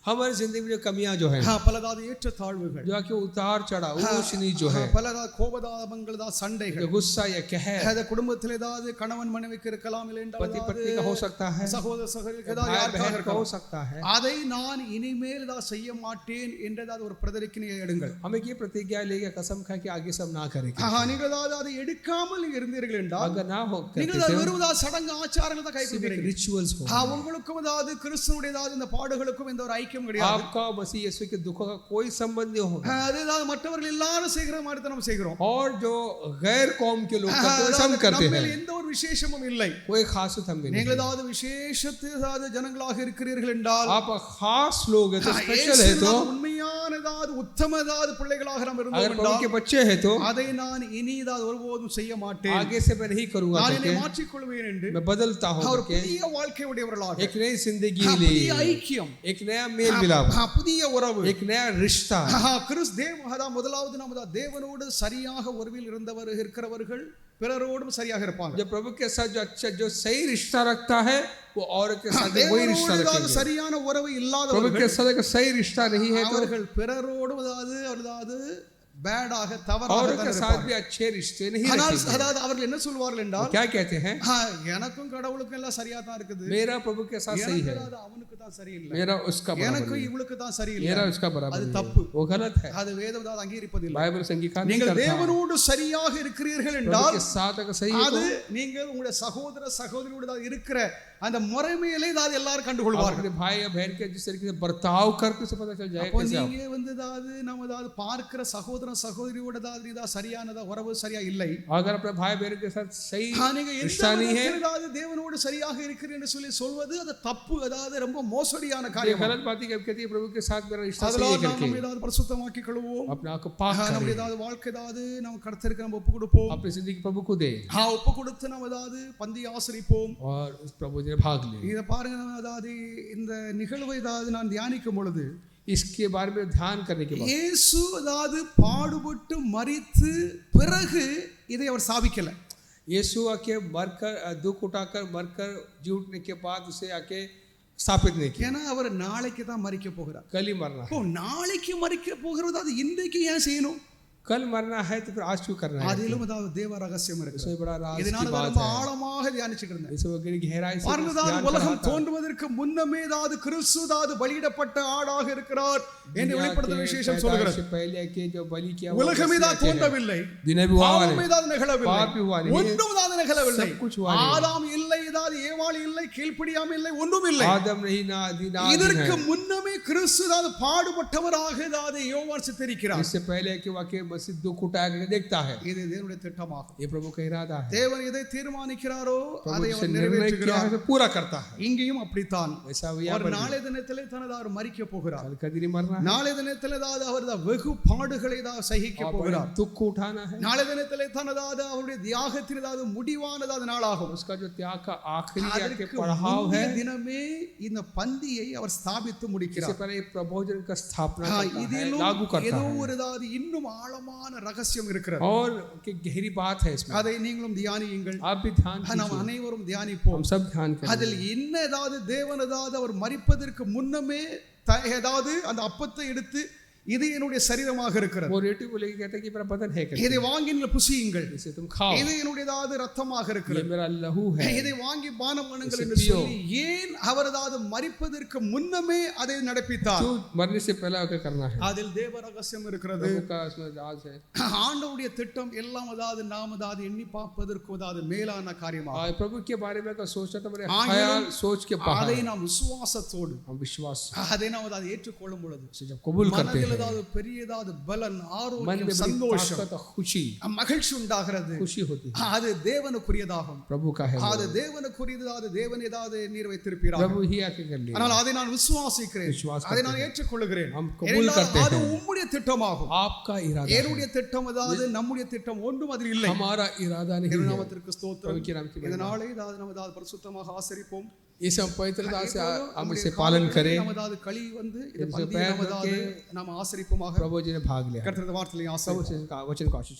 हमारी जिंदगी में जो कमियां जो है, பலதாவது ஏற்ற தாழ்வுகள், जो कि उतार चढ़ाव, ऊंच नीच जो है, பலதாவது கோபதாபங்கள், சண்டைகள், जो गुस्सा या कहर, குடும்பத்தில் ஏதாவது கணவன் மனைவிக்கு இருக்கலாம், இல்லை पति पत्नी का हो सकता है, சகோதர சகோதரிக்கு भाई बहन का हो ஏதாவது सकता है। அதை நான் இனிமேல் செய்ய மாட்டேன் என்றதாவது ஒரு பிரதிஜை எடுங்கள். हमें ये प्रतिज्ञा लेके कसम खा के आगे सब ना करेंगे। நீங்கள் அதை எடுக்காமல் இருந்தீர்கள் என்றால், अगर ना हो நீங்கள் करते थे, வெறும் சடங்கு ஆச்சாரங்களை தான் கை सिर्फ एक கொள்கிறீங்க. रिचुअल्स हो. உங்களுக்கும் கிறிஸ்துவுடைய இந்த பாடுகளுக்கும் எந்த ஒரு ஐக்கியம் கிடையாது. आपका मसीह यीशु के दुखों का कोई संबंध नहीं होगा. அது மற்றவர்கள் எல்லாரும் செய்கிற மாதிரி தான் நம்ம செய்கிறோம். और जो गैर कौम के लोग करते हैं हम करते हैं. நம்மில் எந்த ஒரு விசேஷமும் இல்லை. कोई खासियत हम नहीं. நீங்கள் விசேஷத்து ஜனங்களாக இருக்கிறீர்கள் என்றால், आप खास लोग हैं तो स्पेशल है तो, உண்மையானதாவது உத்தமதாவது பிள்ளைகளாக நாம் இருந்தோம் अगर प्रभु के बच्चे हैं तो அதை நான் இனி ஒருபோதும் செய்ய மாட்டேன். आगे से मैं नहीं करूंगा. நான் என்னை மாற்றிக் கொள்வேன் என்று मैं बदलता हूं. ஒரு புதிய வாழ்க்கை உடையவர்களாக, एक नई जिंदगी புதிய ले, ஐக்கியம், एक नया मेल मिलाप, புதிய உறவு, एक नया रिश्ता. முதலாவது நம்ம தேவனோடு சரியாக உறவில் இருக்கிறவர்கள் பிறரோடும் சரியாக இருப்பாங்க. जो प्रभु के साथ जो अच्छा जो सही रिश्ता रखता है वो और के साथ वही रिश्ता रखेंगे. சரியான உறவு प्रभु இல்லாதவர்கள், के साथ अगर सही रिश्ता नहीं है तो அவர்கள் பிறரோடும் அதாவது பேடாக और தவறாக के साथ भी अच्छे रिश्ते नहीं रखेंगे. அதாவது அவர்கள் என்ன சொல்வார்கள் என்றால், क्या कहते हैं, எனக்கும் கடவுளுக்கும் எல்லாம் சரியா தான் இருக்குது, मेरा प्रभु के साथ सही है, அவனுக்கு தான் சரியில்லை, मेरा उसका बराबर எனக்கு नहीं, இவளுக்கு தான் சரியில்லை, मेरा उसका बराबर அது नहीं, தப்பு, वो गलत है. அது வேதம் அங்கீகரிப்பதில்லை. बाइबल अंगीकार नहीं நீங்கள் करता. தேவனோடு சரியாக இருக்கிறீர்கள் प्रभु என்றால் के साथ अगर सही है அது तो நீங்கள் உங்களுடைய சகோதர சகோதரியோடு இருக்கிற அந்த முறைமையிலே எல்லாரும் கண்டுகொள்வார்கள். अपने भाई या बहन के जिस तरीके से बर्ताव करते से पता चल जाएगा. அப்போ நீங்க நம்ம பார்க்கிற சகோதர சகோதரியோட சரியானதா உறவு சரியா இல்லை, अगर अपने भाई बहन के साथ सही நீங்க रिश्ता नहीं है, தேவனோடு சரியாக இருக்கிறீர்கள் என்று சொல்வது அது தப்பு, அதாவது ரொம்ப மோசடியான காரியம். गलत बात है कहती है प्रभु के साथ मेरा रिश्ता सही அதனால है करके நம்ம பரிசுத்தமாக்கிக் கொள்வோம். अपने आप को पाक करें, நம்ம வாழ்க்கை நம்ம கர்த்தருக்கு நம்ம ஒப்பு கொடுப்போம். अपनी जिंदगी प्रभु को दे ஒப்பு கொடுத்து நம்ம பந்தி ஆசரிப்போம் और उस प्रभु ने भाग ले. இத பாருங்க, இந்த நிகழ்வை நான் தியானிக்கும் பொழுது इसके बारे में ध्यान करने के बाद இயேசு பாடுபட்டு மரித்து பிறகு இதை அவர் சாபிக்கல. यीशु आके मरकर दुख उठाकर मरकर जी उठने के बाद उसे आके स्थापित नहीं किया. ஏன்னா அவர் நாளைக்கு தான் மரிக்க போகிறார். कल ही मरना है. நாளைக்கு மரிக்க போகிறது, அது இன்றைக்கு ஏன் செய்யணும்? कल मरना है तो फिर आज क्यों करना है? அதிலும் தேவ ரகசியம் இருக்கு. इसमें बड़ा राज की இதனால बात ரொம்ப है. ஆழமாக தியானிச்சிட்டு இருந்தேன். इस वगैरह गहराई से பாருங்க, ध्यान உலகம் करना था. தோன்றுவதற்கு முன்னமே கிறிஸ்து பலியிடப்பட்ட ஆடாக இருக்கிறார் என்று வெளிப்படுத்த விசேஷம் சொல்கிறது. पहले के जो बलि किया உலகமே தோன்றவில்லை, दिन भी हुआ பாவமே நிகழவில்லை, पाप भी हुआ नहीं, ஒன்றும் நிகழவில்லை. सब कुछ हुआ नहीं. ஆதாம் இல்லை, ஏவாள் இல்லை, கீழ்ப்படியாமை இல்லை, ஒன்றும் இல்லை. आदम नहीं ना आदि ना இதற்கு முன்னமே கிறிஸ்து பாடுபட்டவராக யோவான் சித்தரிக்கிறார். इससे पहले कि वाकई मसीह दुख उठाकर देखता है. இது தேவனுடைய திட்டமாகும். ये प्रभु का इरादा है. தேவன் எதை தீர்மானிக்கிறாரோ அதை प्रभु அவர் निर्णय किया நிறைவேற்றுகிறார். है तो पूरा करता है. இங்கேயும் அப்படித்தான். वैसा ஒரு நாளை தினத்திலே அவர் மரிக்க போகிறார். कल का दिन मरना है. நாளை தினத்திலே அவர் வெகு பாடுகளை சகிக்க போகிறார். दुख उठाना है. நாளை தினத்திலே அவருடைய தியாகத்தின் முடிவானது நாளாகும். उसका जो त्याग का आखिरी आके पड़ाव है, தினமே இந்த பந்தியை அவர் ஸ்தாபித்து முடிக்கிறார். इससे पहले प्रभोजन का स्थापना करता है, இதிலும் लागू करता ஏதோ है. ஒரு இன்னும் ஆழமான ரகசியம் இருக்கிறது. और की गहरी बात है इसमें. அதை நீங்களும் தியானியுங்கள். आप भी ध्यान நாம் कीजिए. அனைவரும் தியானிப்போம். हम सब ध्यान करें. அதில் என்ன தேவன் அவர் மரிப்பதற்கு முன்னமே அந்த அப்பத்தை எடுத்து இது என்னுடைய சரீரமாக இருக்கிறது, वो रेटी को लेके कहता है कि मेरा बदन है, இதை வாங்கி நீங்கள் புசியுங்கள், इसे तुम खाओ, இது என்னுடைய ரத்தமாக ये இருக்கிறது, मेरा लहू है, இதை வாங்கி பானம் பண்ணுங்கள் என்று पियो. சொல்லி ஏன் அவர் மரிப்பதற்கு முன்னமே அதை நடப்பித்தார்? क्यों मरने से पहले क्या करना है? அதில் தேவ ரகசியம் இருக்கிறது. प्रभु का इसमें राज है. ஆண்டவருடைய திட்டம் எல்லாம் நாம் எண்ணி பார்ப்பதற்கு மேலான காரியமாக प्रभु के बारे में अगर सोचना तो मेरे ஆங்கிலம் ख्याल सोच के बाहर அதை நாம் விசுவாசத்தோடு हम विश्वास அதை நாம் ஏற்றுக்கொள்ளும் பொழுது से जब कबूल करते हैं, பெரிய பலன், मन ஆரோக்கியம், में बड़ी சந்தோஷம், ताकत, खुशी மகிழ்ச்சி உண்டாகிறது. खुशी होती है. அது தேவனுக்குரியதாகும். प्रभु का है. அது தேவனுக்குரியது. தேவன் நீர் வைத்திருப்பீராக. प्रभु ही आके कर ले. ஆனால் அதை நான் விசுவாசிக்கிறேன், அதை நான் ஏற்றுக்கொள்கிறேன். हम कबूल करते அது हैं. உம்முடைய திட்டமாகும். आपका इरादा है. என்னுடைய திட்டம் நம்முடைய திட்டம் ஒன்றும் அதில் இல்லை. हमारा इरादा नहीं है. நாமத்திற்கு ஸ்தோத்திரம். प्रभु के नाम की महिमा. இதனாலே நம்ம பரிசுத்தமாக ஆசரிப்போம். इस पवित्रता से हम इसे पालन करें. களி इससे पैर நாம் ஆசரிப்போமாக. प्रभु जी ने भाग लिया. கர்த்தருடைய வார்த்தையை ஆசீர்வதிப்பார். वचन को आशीष